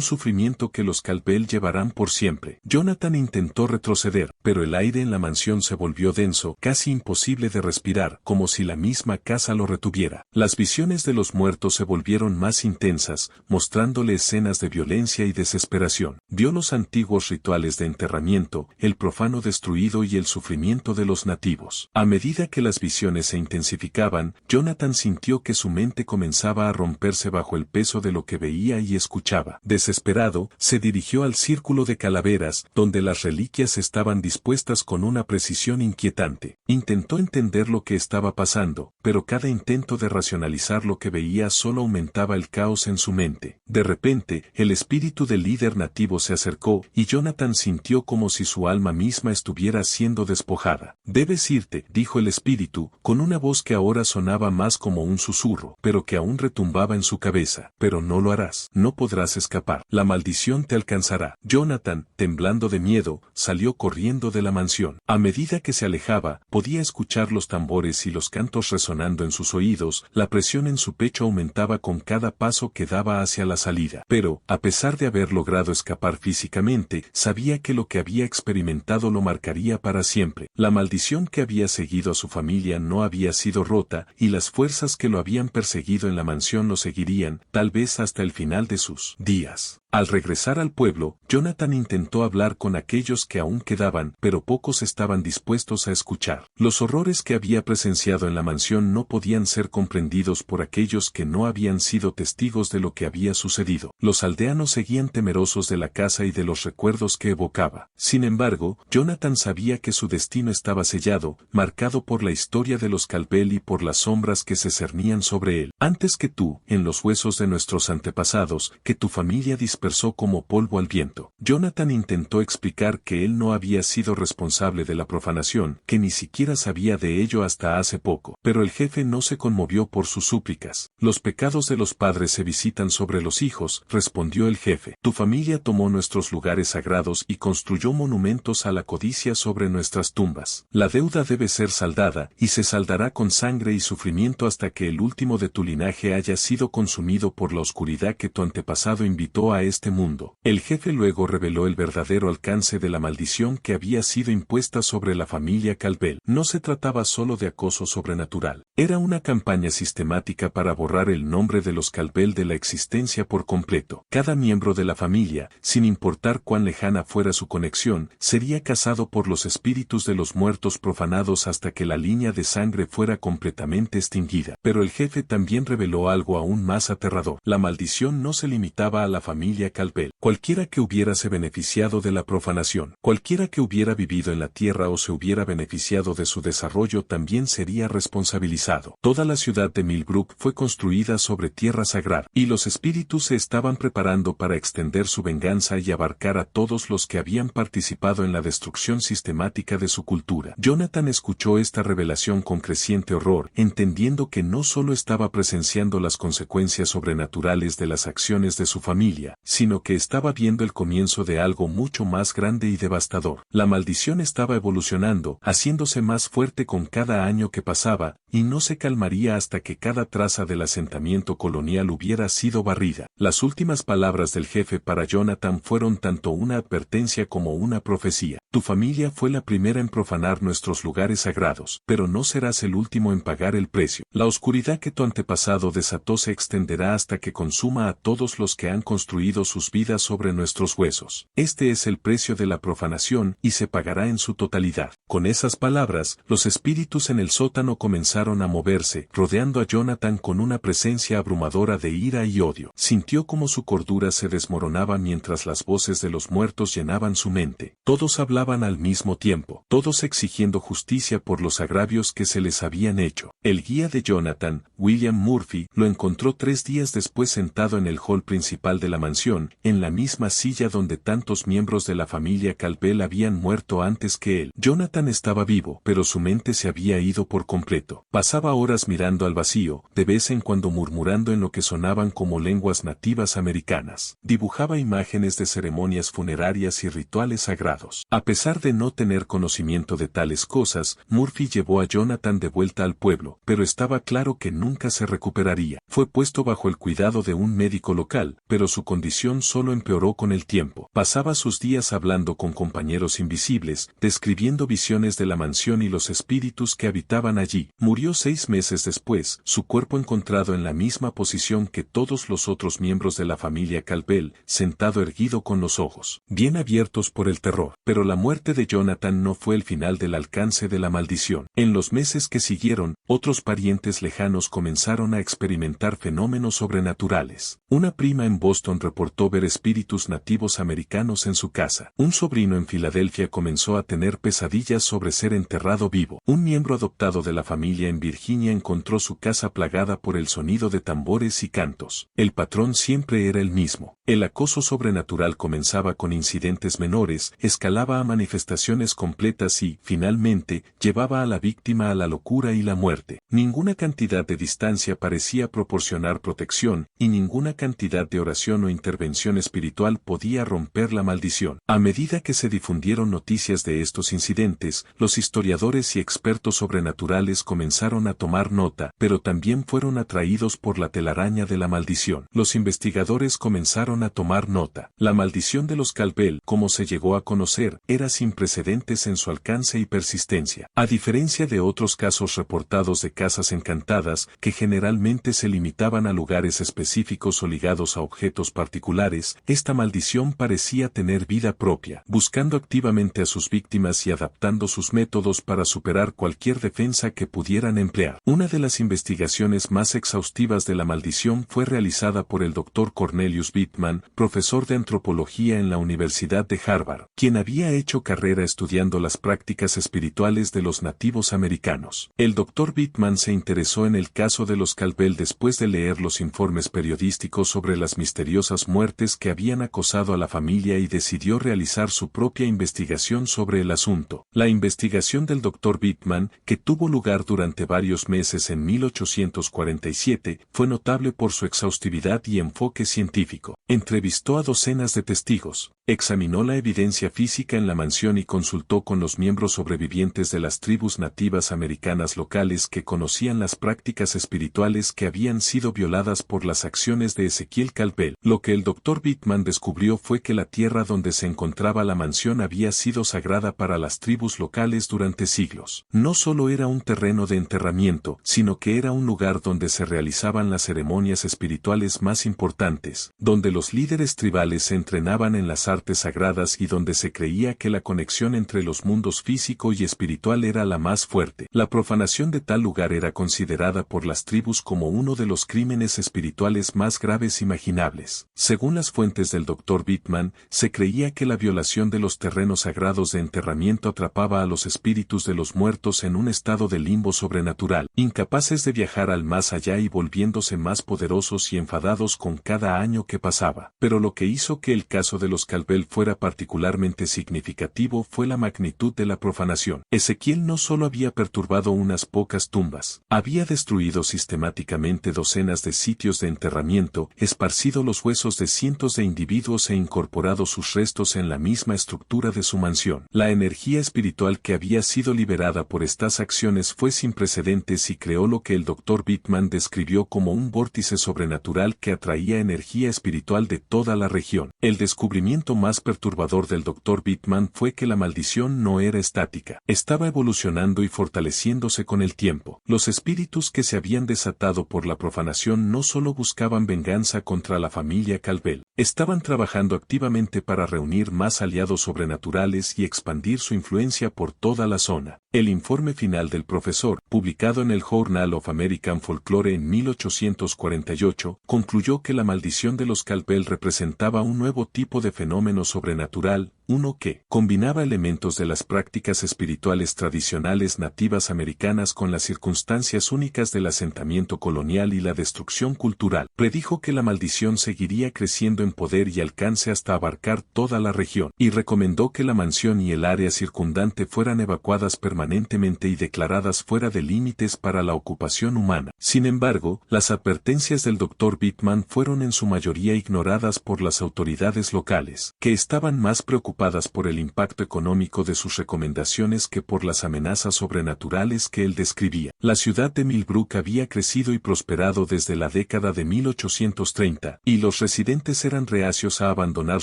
sufrimiento que los Caldwell llevarán por siempre. Jonathan intentó retroceder, pero el aire en la mansión se volvió denso, casi imposible de respirar, como si la misma casa lo retuviera. Las visiones de los muertos se volvieron más intensas, mostrándole escenas de violencia y desesperación. Vio los antiguos rituales de enterramiento, el profano destruido y el sufrimiento de los nativos. A medida que las visiones se intensificaban, Jonathan sintió que su mente comenzaba a romperse bajo el peso de lo que veía y escuchaba. Desesperado, se dirigió al círculo de calaveras, donde las reliquias estaban dispuestas con una precisión inquietante. Intentó entender lo que estaba pasando, pero cada intento de racionalizar lo que veía solo aumentaba el caos en su mente. De repente, el espíritu del líder nativo se acercó, y Jonathan sintió como si su alma misma estuviera siendo despojada. «Debes irte», dijo el espíritu, con una voz que ahora sonaba más como un susurro, pero que aún retumbaba en su cabeza. «Pero no lo harás. No podrás escapar. La maldición te alcanzará». Jonathan, temblando de miedo, salió corriendo de la mansión. A medida que se alejaba, podía escuchar los tambores y los cantos resonando en sus oídos. La presión en su pecho aumentaba con cada paso que daba hacia la salida. Pero, a pesar de haber logrado escapar físicamente, sabía que lo que había experimentado lo marcaría para siempre. La maldición que había seguido a su familia no había sido rota, y las fuerzas que lo habían perseguido en la mansión lo seguirían, tal vez hasta el final de sus días. Al regresar al pueblo, Jonathan intentó hablar con aquellos que aún quedaban, pero pocos estaban dispuestos a escuchar. Los horrores que había presenciado en la mansión no podían ser comprendidos por aquellos que no habían sido testigos de lo que había sucedido. Los aldeanos seguían temerosos de la casa y de los recuerdos que evocaba. Sin embargo, Jonathan sabía que su destino estaba sellado, marcado por la historia de los Caldwell y por las sombras que se cernían sobre él. Antes que tú, en los huesos de nuestros antepasados, que tu familia dispersó como polvo al viento. Jonathan intentó explicar que él no había sido responsable de la profanación, que ni siquiera sabía de ello hasta hace poco. Pero el jefe no se conmovió por sus súplicas. «Los pecados de los padres se visitan sobre los hijos», respondió el jefe. «Tu familia tomó nuestros lugares sagrados y construyó monumentos a la codicia sobre nuestras tumbas. La deuda debe ser saldada, y se saldará con sangre y sufrimiento hasta que el último de tu linaje haya sido consumido por la oscuridad que tu antepasado invitó a este mundo». El jefe luego reveló el verdadero alcance de la maldición que había sido impuesta sobre la familia Caldwell. No se trataba solo de acoso sobrenatural. Era una campaña sistemática para borrar el nombre de los Caldwell de la existencia por completo. Cada miembro de la familia, sin importar cuán lejana fuera su conexión, sería cazado por los espíritus de los muertos profanados hasta que la línea de sangre fuera completamente extinguida. Pero el jefe también reveló algo aún más aterrador. La maldición no se limitaba a la familia familia Caldwell. Cualquiera que hubiérase beneficiado de la profanación, cualquiera que hubiera vivido en la tierra o se hubiera beneficiado de su desarrollo también sería responsabilizado. Toda la ciudad de Millbrook fue construida sobre tierra sagrada, y los espíritus se estaban preparando para extender su venganza y abarcar a todos los que habían participado en la destrucción sistemática de su cultura. Jonathan escuchó esta revelación con creciente horror, entendiendo que no solo estaba presenciando las consecuencias sobrenaturales de las acciones de su familia, sino que estaba viendo el comienzo de algo mucho más grande y devastador. La maldición estaba evolucionando, haciéndose más fuerte con cada año que pasaba, y no se calmaría hasta que cada traza del asentamiento colonial hubiera sido barrida. Las últimas palabras del jefe para Jonathan fueron tanto una advertencia como una profecía. Tu familia fue la primera en profanar nuestros lugares sagrados, pero no serás el último en pagar el precio. La oscuridad que tu antepasado desató se extenderá hasta que consuma a todos los que han construido sus vidas sobre nuestros huesos. Este es el precio de la profanación y se pagará en su totalidad. Con esas palabras, los espíritus en el sótano comenzaron a moverse, rodeando a Jonathan con una presencia abrumadora de ira y odio. Sintió como su cordura se desmoronaba mientras las voces de los muertos llenaban su mente. Todos hablaban al mismo tiempo, todos exigiendo justicia por los agravios que se les habían hecho. El guía de Jonathan, William Murphy, lo encontró 3 días después sentado en el hall principal de la mansión, en la misma silla donde tantos miembros de la familia Caldwell habían muerto antes que él. Jonathan estaba vivo, pero su mente se había ido por completo. Pasaba horas mirando al vacío, de vez en cuando murmurando en lo que sonaban como lenguas nativas americanas. Dibujaba imágenes de ceremonias funerarias y rituales sagrados. A pesar de no tener conocimiento de tales cosas, Murphy llevó a Jonathan de vuelta al pueblo, pero estaba claro que nunca se recuperaría. Fue puesto bajo el cuidado de un médico local, pero su condición solo empeoró con el tiempo. Pasaba sus días hablando con compañeros invisibles, describiendo visiones de la mansión y los espíritus que habitaban allí. Murió 6 meses después, su cuerpo encontrado en la misma posición que todos los otros miembros de la familia Caldwell, sentado erguido con los ojos bien abiertos por el terror. Pero la muerte de Jonathan no fue el final del alcance de la maldición. En los meses que siguieron, otros parientes lejanos comenzaron a experimentar fenómenos sobrenaturales. Una prima en Boston reportó ver espíritus nativos americanos en su casa. Un sobrino en Filadelfia comenzó a tener pesadillas sobre ser enterrado vivo. Un miembro adoptado de la familia en Virginia encontró su casa plagada por el sonido de tambores y cantos. El patrón siempre era el mismo. El acoso sobrenatural comenzaba con incidentes menores, escalaba a manifestaciones completas y, finalmente, llevaba a la víctima a la locura y la muerte. Ninguna cantidad de distancia parecía proporcionar protección, y ninguna cantidad de oración o intervención espiritual podía romper la maldición. A medida que se difundieron noticias de estos incidentes, los historiadores y expertos sobrenaturales comenzaron a tomar nota, pero también fueron atraídos por la telaraña de la maldición. Los investigadores comenzaron a tomar nota. La maldición de los Caldwell, como se llegó a conocer, era sin precedentes en su alcance y persistencia. A diferencia de otros casos reportados de casas encantadas, que generalmente se limitaban a lugares específicos o ligados a objetos particulares, esta maldición parecía tener vida propia, buscando activamente a sus víctimas y adaptando sus métodos para superar cualquier defensa que pudieran emplear. Una de las investigaciones más exhaustivas de la maldición fue realizada por el Dr. Cornelius Bittman, profesor de antropología en la Universidad de Harvard, quien había hecho carrera estudiando las prácticas espirituales de los nativos americanos. El Dr. Bittman se interesó en el caso de los Caldwell después de leer los informes periodísticos sobre las misteriosas muertes que habían acosado a la familia y decidió realizar su propia investigación sobre el asunto. La investigación del Dr. Bittman, que tuvo lugar durante varios meses en 1847, fue notable por su exhaustividad y enfoque científico. Entrevistó a docenas de testigos, examinó la evidencia física en la mansión y consultó con los miembros sobrevivientes de las tribus nativas americanas locales que conocían las prácticas espirituales que habían sido violadas por las acciones de Ezequiel Caldwell. Lo que el Dr. Bittman descubrió fue que la tierra donde se encontraba la mansión había sido sagrada para las tribus locales durante siglos. No solo era un terreno de enterramiento, sino que era un lugar donde se realizaban las ceremonias espirituales más importantes, donde los líderes tribales se entrenaban en las artes sagradas y donde se creía que la conexión entre los mundos físico y espiritual era la más fuerte. La profanación de tal lugar era considerada por las tribus como uno de los crímenes espirituales más graves imaginables. Según las fuentes del Dr. Bittman, se creía que la violación de los terrenos sagrados de enterramiento atrapaba a los espíritus de los muertos en un estado de limbo sobrenatural, incapaces de viajar al más allá y volviéndose más poderosos y enfadados con cada año que pasaba. Pero lo que hizo que el caso de los Caldwell fuera particularmente significativo fue la magnitud de la profanación. Ezequiel no solo había perturbado unas pocas tumbas, había destruido sistemáticamente docenas de sitios de enterramiento, esparcido los huesos de cientos de individuos e incorporado sus restos en la misma estructura de su mansión. La energía espiritual que había sido liberada por estas acciones fue sin precedentes y creó lo que el Dr. Bittman describió como un vórtice sobrenatural que atraía energía espiritual de toda la región. El descubrimiento más perturbador del Dr. Bittman fue que la maldición no era estática, estaba evolucionando y fortaleciéndose con el tiempo. Los espíritus que se habían desatado por la profanación no solo buscaban venganza contra la familia Caldwell, estaban trabajando activamente para reunir más aliados sobrenaturales y expandir su influencia por toda la zona. El informe final del profesor, publicado en el Journal of American Folklore en 1848, concluyó que la maldición de los Caldwell representaba un nuevo tipo de fenómeno sobrenatural, uno que combinaba elementos de las prácticas espirituales tradicionales nativas americanas con las circunstancias únicas del asentamiento colonial y la destrucción cultural. Predijo que la maldición seguiría creciendo en poder y alcance hasta abarcar toda la región, y recomendó que la mansión y el área circundante fueran evacuadas permanentemente y declaradas fuera de límites para la ocupación humana. Sin embargo, las advertencias del Dr. Bittman fueron en su mayoría ignoradas por las autoridades locales, que estaban más preocupadas por el impacto económico de sus recomendaciones que por las amenazas sobrenaturales que él describía. La ciudad de Millbrook había crecido y prosperado desde la década de 1830, y los residentes eran reacios a abandonar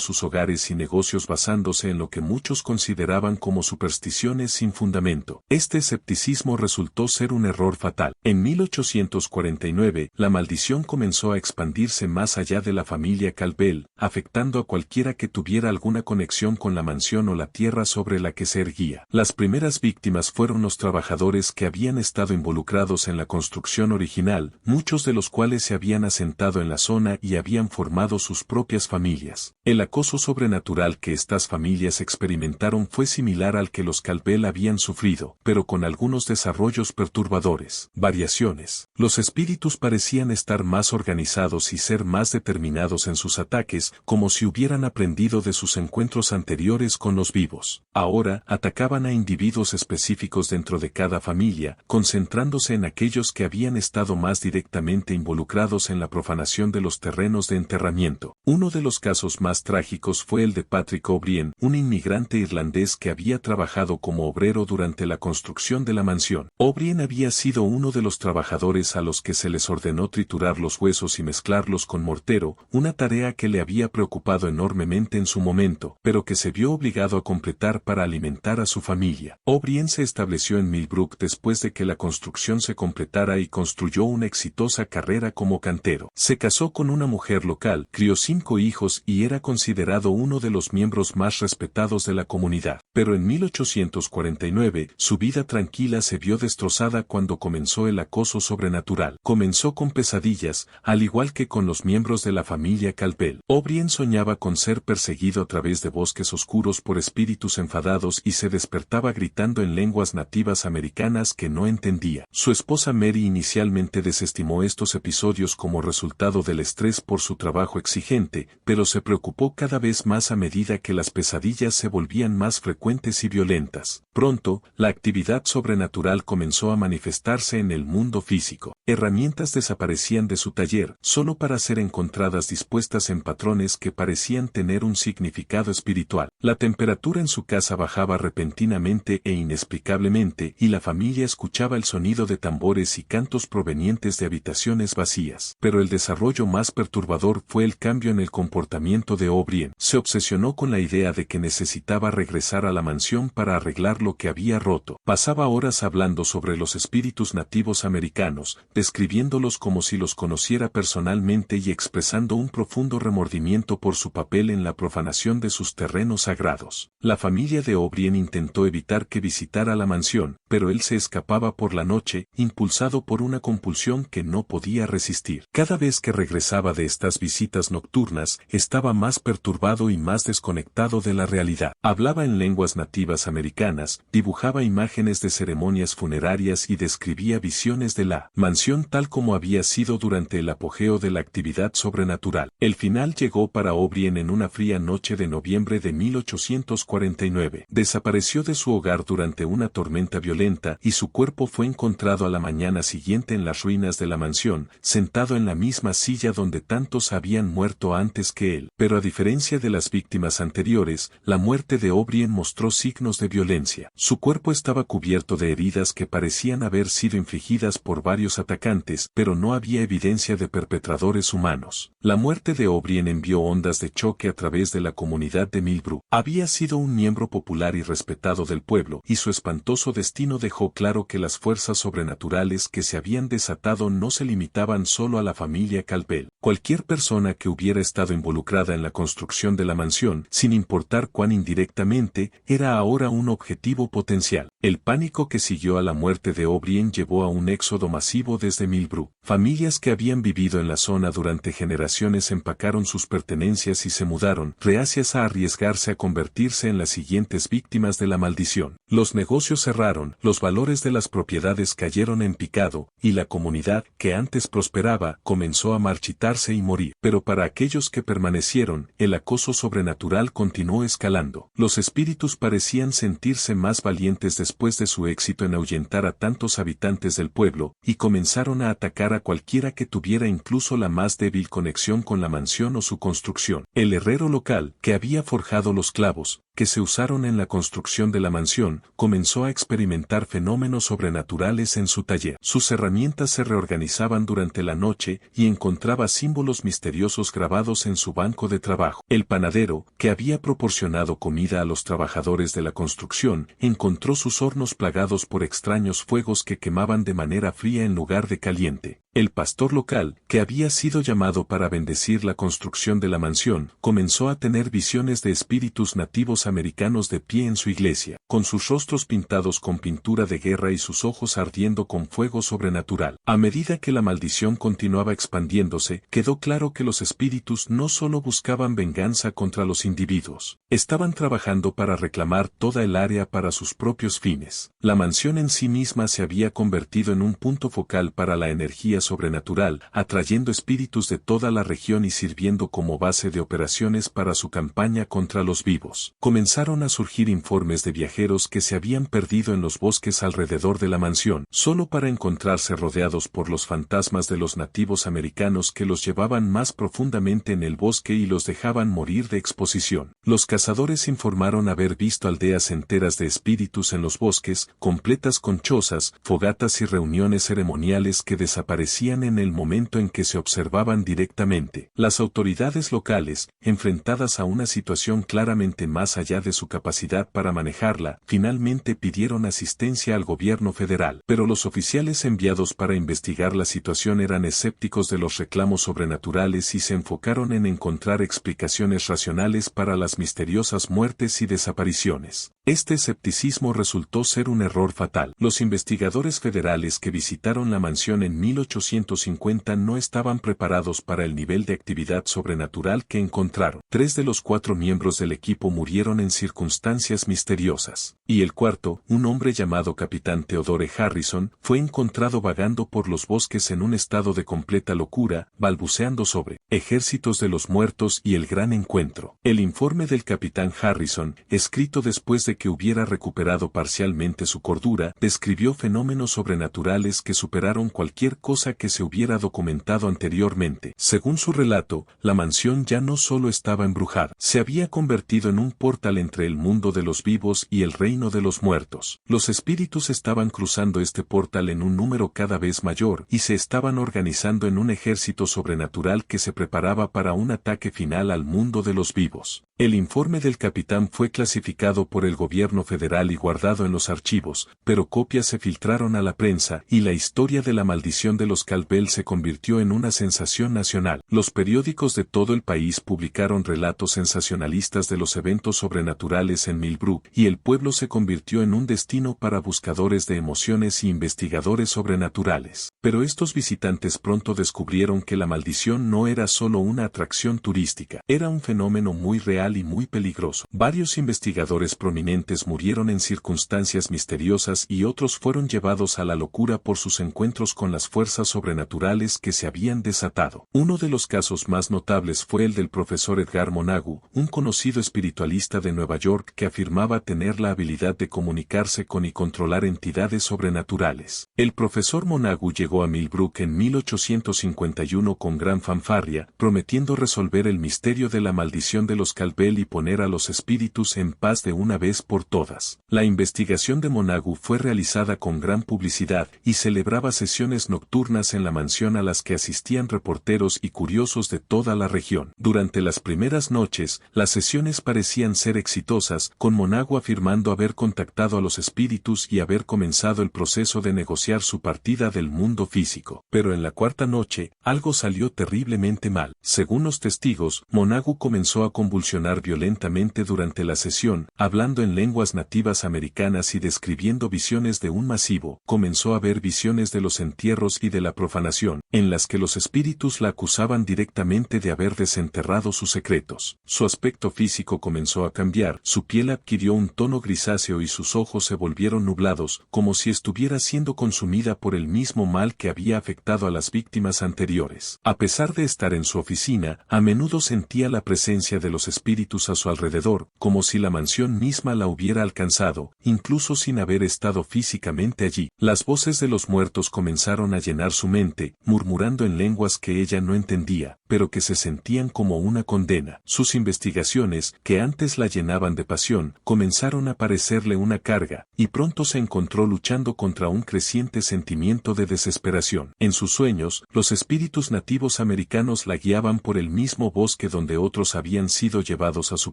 sus hogares y negocios basándose en lo que muchos consideraban como supersticiones sin fundamento. Este escepticismo resultó ser un error fatal. En 1849, la maldición comenzó a expandirse más allá de la familia Caldwell, afectando a cualquiera que tuviera alguna conexión con la mansión o la tierra sobre la que se erguía. Las primeras víctimas fueron los trabajadores que habían estado involucrados en la construcción original, muchos de los cuales se habían asentado en la zona y habían formado sus propias familias. El acoso sobrenatural que estas familias experimentaron fue similar al que los Caldwell habían sufrido, pero con algunos desarrollos perturbadores. Variaciones. Los espíritus parecían estar más organizados y ser más determinados en sus ataques, como si hubieran aprendido de sus encuentros anteriores con los vivos. Ahora, atacaban a individuos específicos dentro de cada familia, concentrándose en aquellos que habían estado más directamente involucrados en la profanación de los terrenos de enterramiento. Uno de los casos más trágicos fue el de Patrick O'Brien, un inmigrante irlandés que había trabajado como obrero durante la construcción de la mansión. O'Brien había sido uno de los trabajadores a los que se les ordenó triturar los huesos y mezclarlos con mortero, una tarea que le había preocupado enormemente en su momento, pero que se vio obligado a completar para alimentar a su familia. O'Brien se estableció en Millbrook después de que la construcción se completara y construyó una exitosa carrera como cantero. Se casó con una mujer local, crió 5 hijos y era considerado uno de los miembros más respetados de la comunidad. Pero en 1849, su vida tranquila se vio destrozada cuando comenzó el acoso sobrenatural. Comenzó con pesadillas, al igual que con los miembros de la familia Caldwell. O'Brien soñaba con ser perseguido a través de bosques oscuros por espíritus enfadados y se despertaba gritando en lenguas nativas americanas que no entendía. Su esposa Mary inicialmente desestimó estos episodios como resultado del estrés por su trabajo exigente, pero se preocupó cada vez más a medida que las pesadillas se volvían más frecuentes y violentas. Pronto, la actividad sobrenatural comenzó a manifestarse en el mundo físico. Herramientas desaparecían de su taller, solo para ser encontradas dispuestas en patrones que parecían tener un significado espiritual. La temperatura en su casa bajaba repentinamente e inexplicablemente, y la familia escuchaba el sonido de tambores y cantos provenientes de habitaciones vacías. Pero el desarrollo más perturbador fue el cambio en el comportamiento de O'Brien. Se obsesionó con la idea de que necesitaba regresar a la mansión para arreglar lo que había roto. Pasaba horas hablando sobre los espíritus nativos americanos, describiéndolos como si los conociera personalmente y expresando un profundo remordimiento por su papel en la profanación de sus terrenos sagrados. La familia de O'Brien intentó evitar que visitara la mansión, pero él se escapaba por la noche, impulsado por una compulsión que no podía resistir. Cada vez que regresaba de estas visitas nocturnas, estaba más perturbado y más desconectado de la realidad. Hablaba en lenguas nativas americanas, dibujaba imágenes de ceremonias funerarias y describía visiones de la mansión tal como había sido durante el apogeo de la actividad sobrenatural. El final llegó para O'Brien en una fría noche de noviembre de 1849. Desapareció de su hogar durante una tormenta violenta y su cuerpo fue encontrado a la mañana siguiente en las ruinas de la mansión, sentado en la misma silla donde tantos habían muerto antes que él. Pero a diferencia de las víctimas anteriores, la muerte de O'Brien mostró signos de violencia. Su cuerpo estaba cubierto de heridas que parecían haber sido infligidas por varios atacantes, pero no había evidencia de perpetradores humanos. La muerte de O'Brien envió ondas de choque a través de la comunidad de Millbrook. Había sido un miembro popular y respetado del pueblo, y su espantoso destino dejó claro que las fuerzas sobrenaturales que se habían desatado no se limitaban solo a la familia Campbell. Cualquier persona que hubiera estado involucrada en la construcción de la mansión, sin importar cuán indirectamente, era ahora un objetivo potencial. El pánico que siguió a la muerte de O'Brien llevó a un éxodo masivo desde Millbrook. Familias que habían vivido en la zona durante generaciones empacaron sus pertenencias y se mudaron, reacias a arriesgarse a convertirse en las siguientes víctimas de la maldición. Los negocios cerraron, los valores de las propiedades cayeron en picado, y la comunidad, que antes prosperaba, comenzó a marchitarse y morir. Pero para aquellos que permanecieron, el acoso sobrenatural continuó escalando. Los espíritus parecían sentirse más valientes después de su éxito en ahuyentar a tantos habitantes del pueblo, y comenzaron a atacar a cualquiera que tuviera incluso la más débil conexión con la mansión o su construcción. El herrero local, que había forjado los clavos, que se usaron en la construcción de la mansión, comenzó a experimentar fenómenos sobrenaturales en su taller. Sus herramientas se reorganizaban durante la noche y encontraba símbolos misteriosos grabados en su banco de trabajo. El panadero, que había proporcionado comida a los trabajadores de la construcción, encontró sus hornos plagados por extraños fuegos que quemaban de manera fría en lugar de caliente. El pastor local, que había sido llamado para bendecir la construcción de la mansión, comenzó a tener visiones de espíritus nativos americanos de pie en su iglesia, con sus rostros pintados con pintura de guerra y sus ojos ardiendo con fuego sobrenatural. A medida que la maldición continuaba expandiéndose, quedó claro que los espíritus no solo buscaban venganza contra los individuos, estaban trabajando para reclamar toda el área para sus propios fines. La mansión en sí misma se había convertido en un punto focal para la energía sobrenatural, atrayendo espíritus de toda la región y sirviendo como base de operaciones para su campaña contra los vivos. Comenzaron a surgir informes de viajeros que se habían perdido en los bosques alrededor de la mansión, solo para encontrarse rodeados por los fantasmas de los nativos americanos que los llevaban más profundamente en el bosque y los dejaban morir de exposición. Los cazadores informaron haber visto aldeas enteras de espíritus en los bosques, completas con chozas, fogatas y reuniones ceremoniales que desaparecían en el momento en que se observaban directamente. Las autoridades locales, enfrentadas a una situación claramente más allá de su capacidad para manejarla, finalmente pidieron asistencia al gobierno federal. Pero los oficiales enviados para investigar la situación eran escépticos de los reclamos sobrenaturales y se enfocaron en encontrar explicaciones racionales para las misteriosas muertes y desapariciones. Este escepticismo resultó ser un error fatal. Los investigadores federales que visitaron la mansión en 1850 no estaban preparados para el nivel de actividad sobrenatural que encontraron. 3 de los 4 miembros del equipo murieron en circunstancias misteriosas, y el cuarto, un hombre llamado Capitán Theodore Harrison, fue encontrado vagando por los bosques en un estado de completa locura, balbuceando sobre ejércitos de los muertos y el gran encuentro. El informe del Capitán Harrison, escrito después de que hubiera recuperado parcialmente su cordura, describió fenómenos sobrenaturales que superaron cualquier cosa que se hubiera documentado anteriormente. Según su relato, la mansión ya no solo estaba embrujada, se había convertido en un portal entre el mundo de los vivos y el reino de los muertos. Los espíritus estaban cruzando este portal en un número cada vez mayor y se estaban organizando en un ejército sobrenatural que se preparaba para un ataque final al mundo de los vivos. El informe del capitán fue clasificado por el gobierno federal y guardado en los archivos, pero copias se filtraron a la prensa y la historia de la maldición de los Caldwell se convirtió en una sensación nacional. Los periódicos de todo el país publicaron relatos sensacionalistas de los eventos sobrenaturales en Millbrook y el pueblo se convirtió en un destino para buscadores de emociones y investigadores sobrenaturales. Pero estos visitantes pronto descubrieron que la maldición no era solo una atracción turística, era un fenómeno muy real y muy peligroso. Varios investigadores prominentes murieron en circunstancias misteriosas y otros fueron llevados a la locura por sus encuentros con las fuerzas sobrenaturales que se habían desatado. Uno de los casos más notables fue el del profesor Edgar Montagu, un conocido espiritualista de Nueva York que afirmaba tener la habilidad de comunicarse con y controlar entidades sobrenaturales. El profesor Montagu llegó a Millbrook en 1851 con gran fanfarria, prometiendo resolver el misterio de la maldición de los Caldwell y poner a los espíritus en paz de una vez por todas. La investigación de Montagu fue realizada con gran publicidad y celebraba sesiones nocturnas en la mansión a las que asistían reporteros y curiosos de toda la región. Durante las primeras noches, las sesiones parecían ser exitosas, con Montagu afirmando haber contactado a los espíritus y haber comenzado el proceso de negociar su partida del mundo físico. Pero en la cuarta noche, algo salió terriblemente mal. Según los testigos, Montagu comenzó a convulsionar violentamente durante la sesión, hablando en lenguas nativas americanas y describiendo visiones de un masivo. Comenzó a ver visiones de los entierros y de la profanación, en las que los espíritus la acusaban directamente de haber desenterrado sus secretos. Su aspecto físico comenzó a cambiar, su piel adquirió un tono grisáceo y sus ojos se volvieron nublados, como si estuviera siendo consumida por el mismo mal que había afectado a las víctimas anteriores. A pesar de estar en su oficina, a menudo sentía la presencia de los espíritus a su alrededor, como si la mansión misma la hubiera alcanzado, incluso sin haber estado físicamente allí. Las voces de los muertos comenzaron a llenar su mente, murmurando en lenguas que ella no entendía, pero que se sentían como una condena. Sus investigaciones, que antes la llenaban de pasión, comenzaron a parecerle una carga, y pronto se encontró luchando contra un creciente sentimiento de desesperación. En sus sueños, los espíritus nativos americanos la guiaban por el mismo bosque donde otros habían sido llevados a su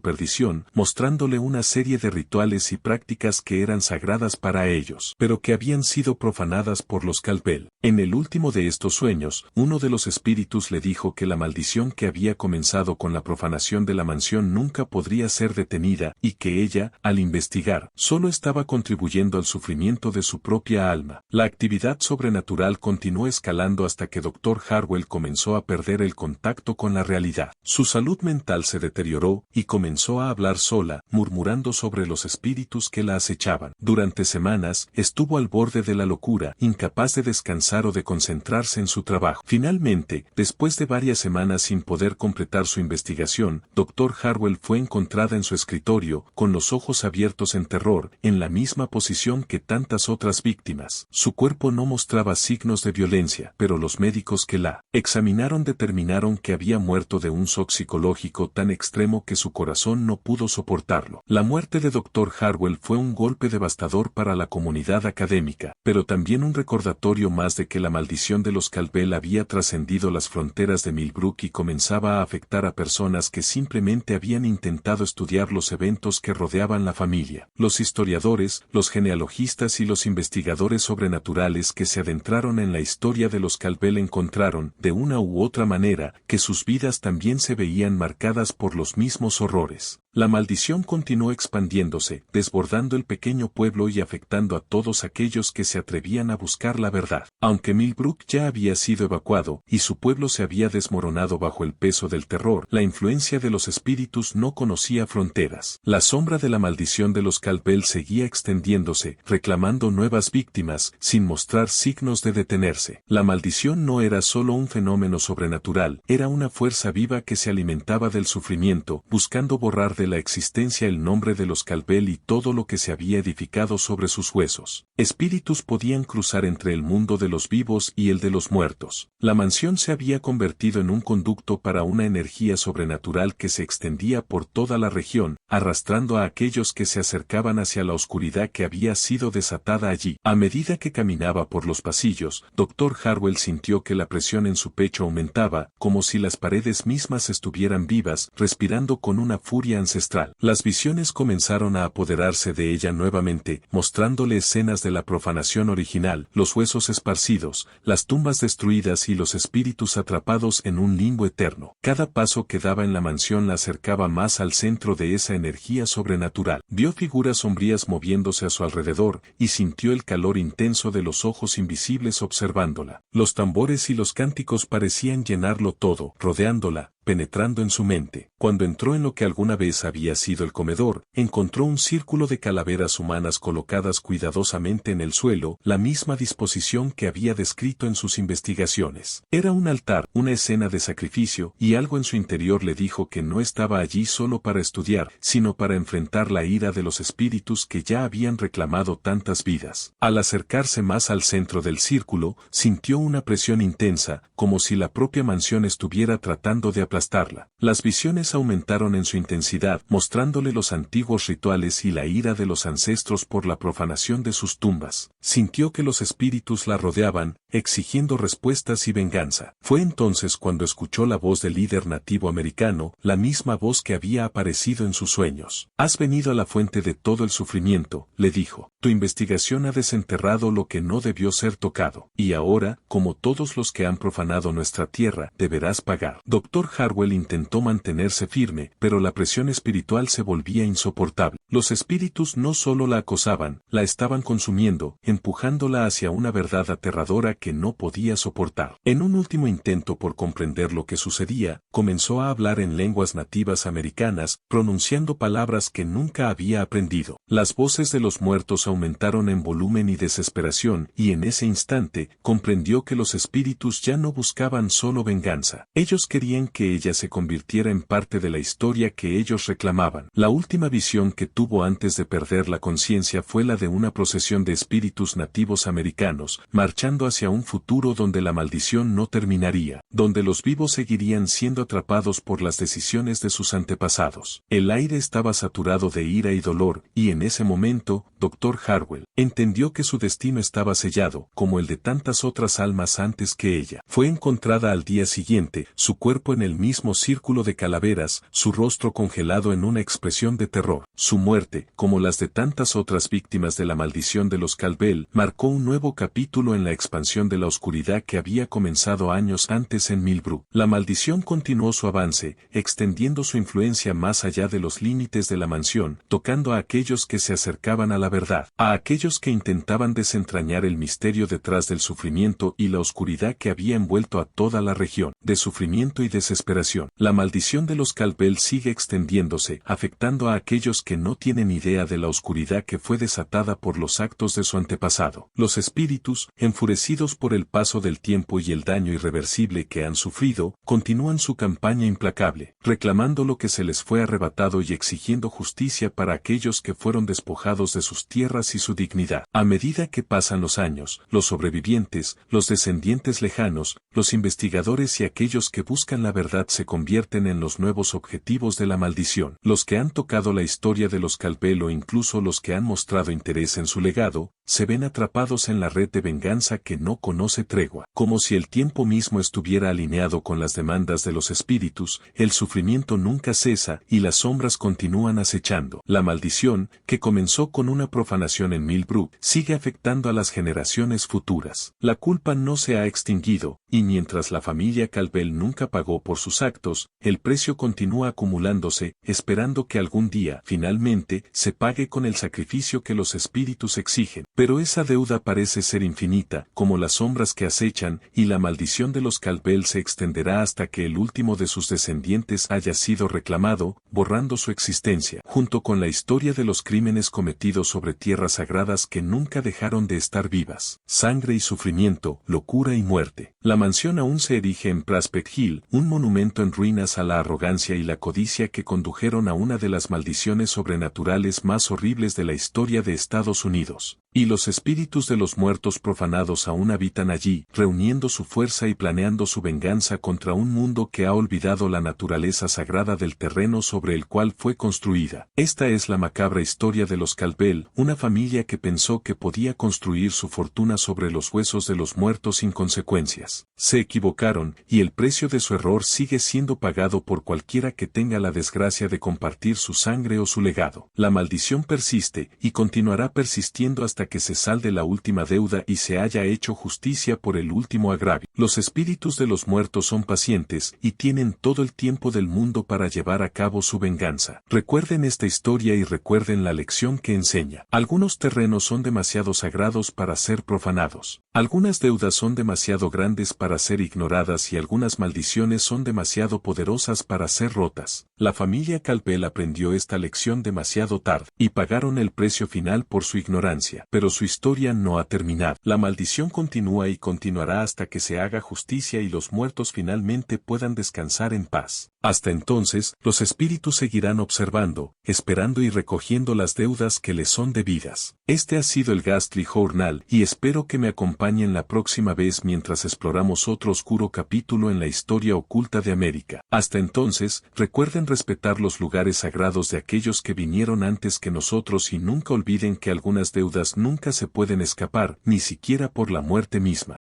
perdición, mostrándole una serie de rituales y prácticas que eran sagradas para ellos, pero que habían sido profanadas por los Caldwell. En el último de estos sueños, uno de los espíritus le dijo que la maldición que había comenzado con la profanación de la mansión nunca podría ser detenida y que ella, al investigar, solo estaba contribuyendo al sufrimiento de su propia alma. La actividad sobrenatural continuó escalando hasta que Dr. Harwell comenzó a perder el contacto con la realidad. Su salud mental se deterioró y comenzó a hablar sola, murmurando sobre los espíritus que la acechaban. Durante semanas, estuvo al borde de la locura, incapaz de descansar o de concentrarse en su trabajo. Finalmente, después de varias semanas sin poder completar su investigación, Dr. Harwell fue encontrada en su escritorio, con los ojos abiertos en terror, en la misma posición que tantas otras víctimas. Su cuerpo no mostraba signos de violencia, pero los médicos que la examinaron determinaron que había muerto de un shock psicológico tan extremo que su corazón no pudo soportarlo. La muerte de Dr. Harwell fue un golpe devastador para la comunidad académica, pero también un recordatorio más de que la maldición de los Caldwell había trascendido las fronteras de Millbrook y comenzaba a afectar a personas que simplemente habían intentado estudiar los eventos que rodeaban la familia. Los historiadores, los genealogistas y los investigadores sobrenaturales que se adentraron en la historia de los Caldwell encontraron, de una u otra manera, que sus vidas también se veían marcadas por los mismos horrores. La maldición continuó expandiéndose, desbordando el pequeño pueblo y afectando a todos aquellos que se atrevían a buscar la verdad. Aunque Millbrook ya había sido evacuado y su pueblo se había desmoronado bajo el peso del terror, la influencia de los espíritus no conocía fronteras. La sombra de la maldición de los Caldwell seguía extendiéndose, reclamando nuevas víctimas, sin mostrar signos de detenerse. La maldición no era solo un fenómeno sobrenatural, era una fuerza viva que se alimentaba del sufrimiento, buscando borrar de la existencia el nombre de los Caldwell y todo lo que se había edificado sobre sus huesos. Espíritus podían cruzar entre el mundo de los vivos y el de los muertos. La mansión se había convertido en un conducto para una energía sobrenatural que se extendía por toda la región, arrastrando a aquellos que se acercaban hacia la oscuridad que había sido desatada allí. A medida que caminaba por los pasillos, Dr. Harwell sintió que la presión en su pecho aumentaba, como si las paredes mismas estuvieran vivas, respirando con una furia ancestral. ancestral. Las visiones comenzaron a apoderarse de ella nuevamente, mostrándole escenas de la profanación original, los huesos esparcidos, las tumbas destruidas y los espíritus atrapados en un limbo eterno. Cada paso que daba en la mansión la acercaba más al centro de esa energía sobrenatural. Vio figuras sombrías moviéndose a su alrededor, y sintió el calor intenso de los ojos invisibles observándola. Los tambores y los cánticos parecían llenarlo todo, rodeándola, penetrando en su mente. Cuando entró en lo que alguna vez había sido el comedor, encontró un círculo de calaveras humanas colocadas cuidadosamente en el suelo, la misma disposición que había descrito en sus investigaciones. Era un altar, una escena de sacrificio, y algo en su interior le dijo que no estaba allí solo para estudiar, sino para enfrentar la ira de los espíritus que ya habían reclamado tantas vidas. Al acercarse más al centro del círculo, sintió una presión intensa, como si la propia mansión estuviera tratando de aplastarla. Las visiones aumentaron en su intensidad, mostrándole los antiguos rituales y la ira de los ancestros por la profanación de sus tumbas. Sintió que los espíritus la rodeaban, exigiendo respuestas y venganza. Fue entonces cuando escuchó la voz del líder nativo americano, la misma voz que había aparecido en sus sueños. «Has venido a la fuente de todo el sufrimiento», le dijo. «Tu investigación ha desenterrado lo que no debió ser tocado. Y ahora, como todos los que han profanado nuestra tierra, deberás pagar». Dr. Harwell intentó mantenerse firme, pero la presión espiritual se volvía insoportable. Los espíritus no solo la acosaban, la estaban consumiendo, empujándola hacia una verdad aterradora que no podía soportar. En un último intento por comprender lo que sucedía, comenzó a hablar en lenguas nativas americanas, pronunciando palabras que nunca había aprendido. Las voces de los muertos aumentaron en volumen y desesperación, y en ese instante, comprendió que los espíritus ya no buscaban solo venganza. Ellos querían que ella se convirtiera en parte de la historia que ellos reclamaban. La última visión que tuvo antes de perder la conciencia fue la de una procesión de espíritus nativos americanos, marchando hacia un futuro donde la maldición no terminaría, donde los vivos seguirían siendo atrapados por las decisiones de sus antepasados. El aire estaba saturado de ira y dolor, y en ese momento, Dr. Harwell entendió que su destino estaba sellado, como el de tantas otras almas antes que ella. Fue encontrada al día siguiente, su cuerpo en el mismo círculo de calaveras, su rostro congelado en una expresión de terror. Su muerte, como las de tantas otras víctimas de la maldición de los Caldwell, marcó un nuevo capítulo en la expansión de la oscuridad que había comenzado años antes en Millbrook. La maldición continuó su avance, extendiendo su influencia más allá de los límites de la mansión, tocando a aquellos que se acercaban a la verdad, a aquellos que intentaban desentrañar el misterio detrás del sufrimiento y la oscuridad que había envuelto a toda la región, de sufrimiento y desesperación. La maldición de los Caldwell sigue extendiéndose, afectando a aquellos que no tienen idea de la oscuridad que fue desatada por los actos de su antepasado. Los espíritus, enfurecidos por el paso del tiempo y el daño irreversible que han sufrido, continúan su campaña implacable, reclamando lo que se les fue arrebatado y exigiendo justicia para aquellos que fueron despojados de sus tierras y su dignidad. A medida que pasan los años, los sobrevivientes, los descendientes lejanos, los investigadores y aquellos que buscan la verdad se convierten en los nuevos objetivos de la maldición. Los que han tocado la historia de los Caldwell o incluso los que han mostrado interés en su legado, se ven atrapados en la red de venganza que no conoce tregua. Como si el tiempo mismo estuviera alineado con las demandas de los espíritus, el sufrimiento nunca cesa y las sombras continúan acechando. La maldición, que comenzó con una profanación en Millbrook, sigue afectando a las generaciones futuras. La culpa no se ha extinguido, y mientras la familia Caldwell nunca pagó por sus actos, el precio continúa acumulándose, esperando que algún día, finalmente, se pague con el sacrificio que los espíritus exigen. Pero esa deuda parece ser infinita, como las sombras que acechan, y la maldición de los Caldwell se extenderá hasta que el último de sus descendientes haya sido reclamado, borrando su existencia, junto con la historia de los crímenes cometidos sobre tierras sagradas que nunca dejaron de estar vivas. Sangre y sufrimiento, locura y muerte. La mansión aún se erige en Prospect Hill, un monumento en ruinas a la arrogancia y la codicia que condujeron a una de las maldiciones sobrenaturales más horribles de la historia de Estados Unidos. Y los espíritus de los muertos profanados aún habitan allí, reuniendo su fuerza y planeando su venganza contra un mundo que ha olvidado la naturaleza sagrada del terreno sobre el cual fue construida. Esta es la macabra historia de los Calvel, una familia que pensó que podía construir su fortuna sobre los huesos de los muertos sin consecuencias. Se equivocaron, y el precio de su error sigue siendo pagado por cualquiera que tenga la desgracia de compartir su sangre o su legado. La maldición persiste, y continuará persistiendo hasta que se salde la última deuda y se haya hecho justicia por el último agravio. Los espíritus de los muertos son pacientes, y tienen todo el tiempo del mundo para llevar a cabo su venganza. Recuerden esta historia y recuerden la lección que enseña. Algunos terrenos son demasiado sagrados para ser profanados. Algunas deudas son demasiado grandes para ser ignoradas y algunas maldiciones son demasiado poderosas para ser rotas. La familia Calvel aprendió esta lección demasiado tarde, y pagaron el precio final por su ignorancia. Pero su historia no ha terminado. La maldición continúa y continuará hasta que se haga justicia y los muertos finalmente puedan descansar en paz. Hasta entonces, los espíritus seguirán observando, esperando y recogiendo las deudas que les son debidas. Este ha sido el Ghastly Journal y espero que me acompañen la próxima vez mientras exploramos otro oscuro capítulo en la historia oculta de América. Hasta entonces, recuerden respetar los lugares sagrados de aquellos que vinieron antes que nosotros y nunca olviden que algunas deudas nunca se pueden escapar, ni siquiera por la muerte misma.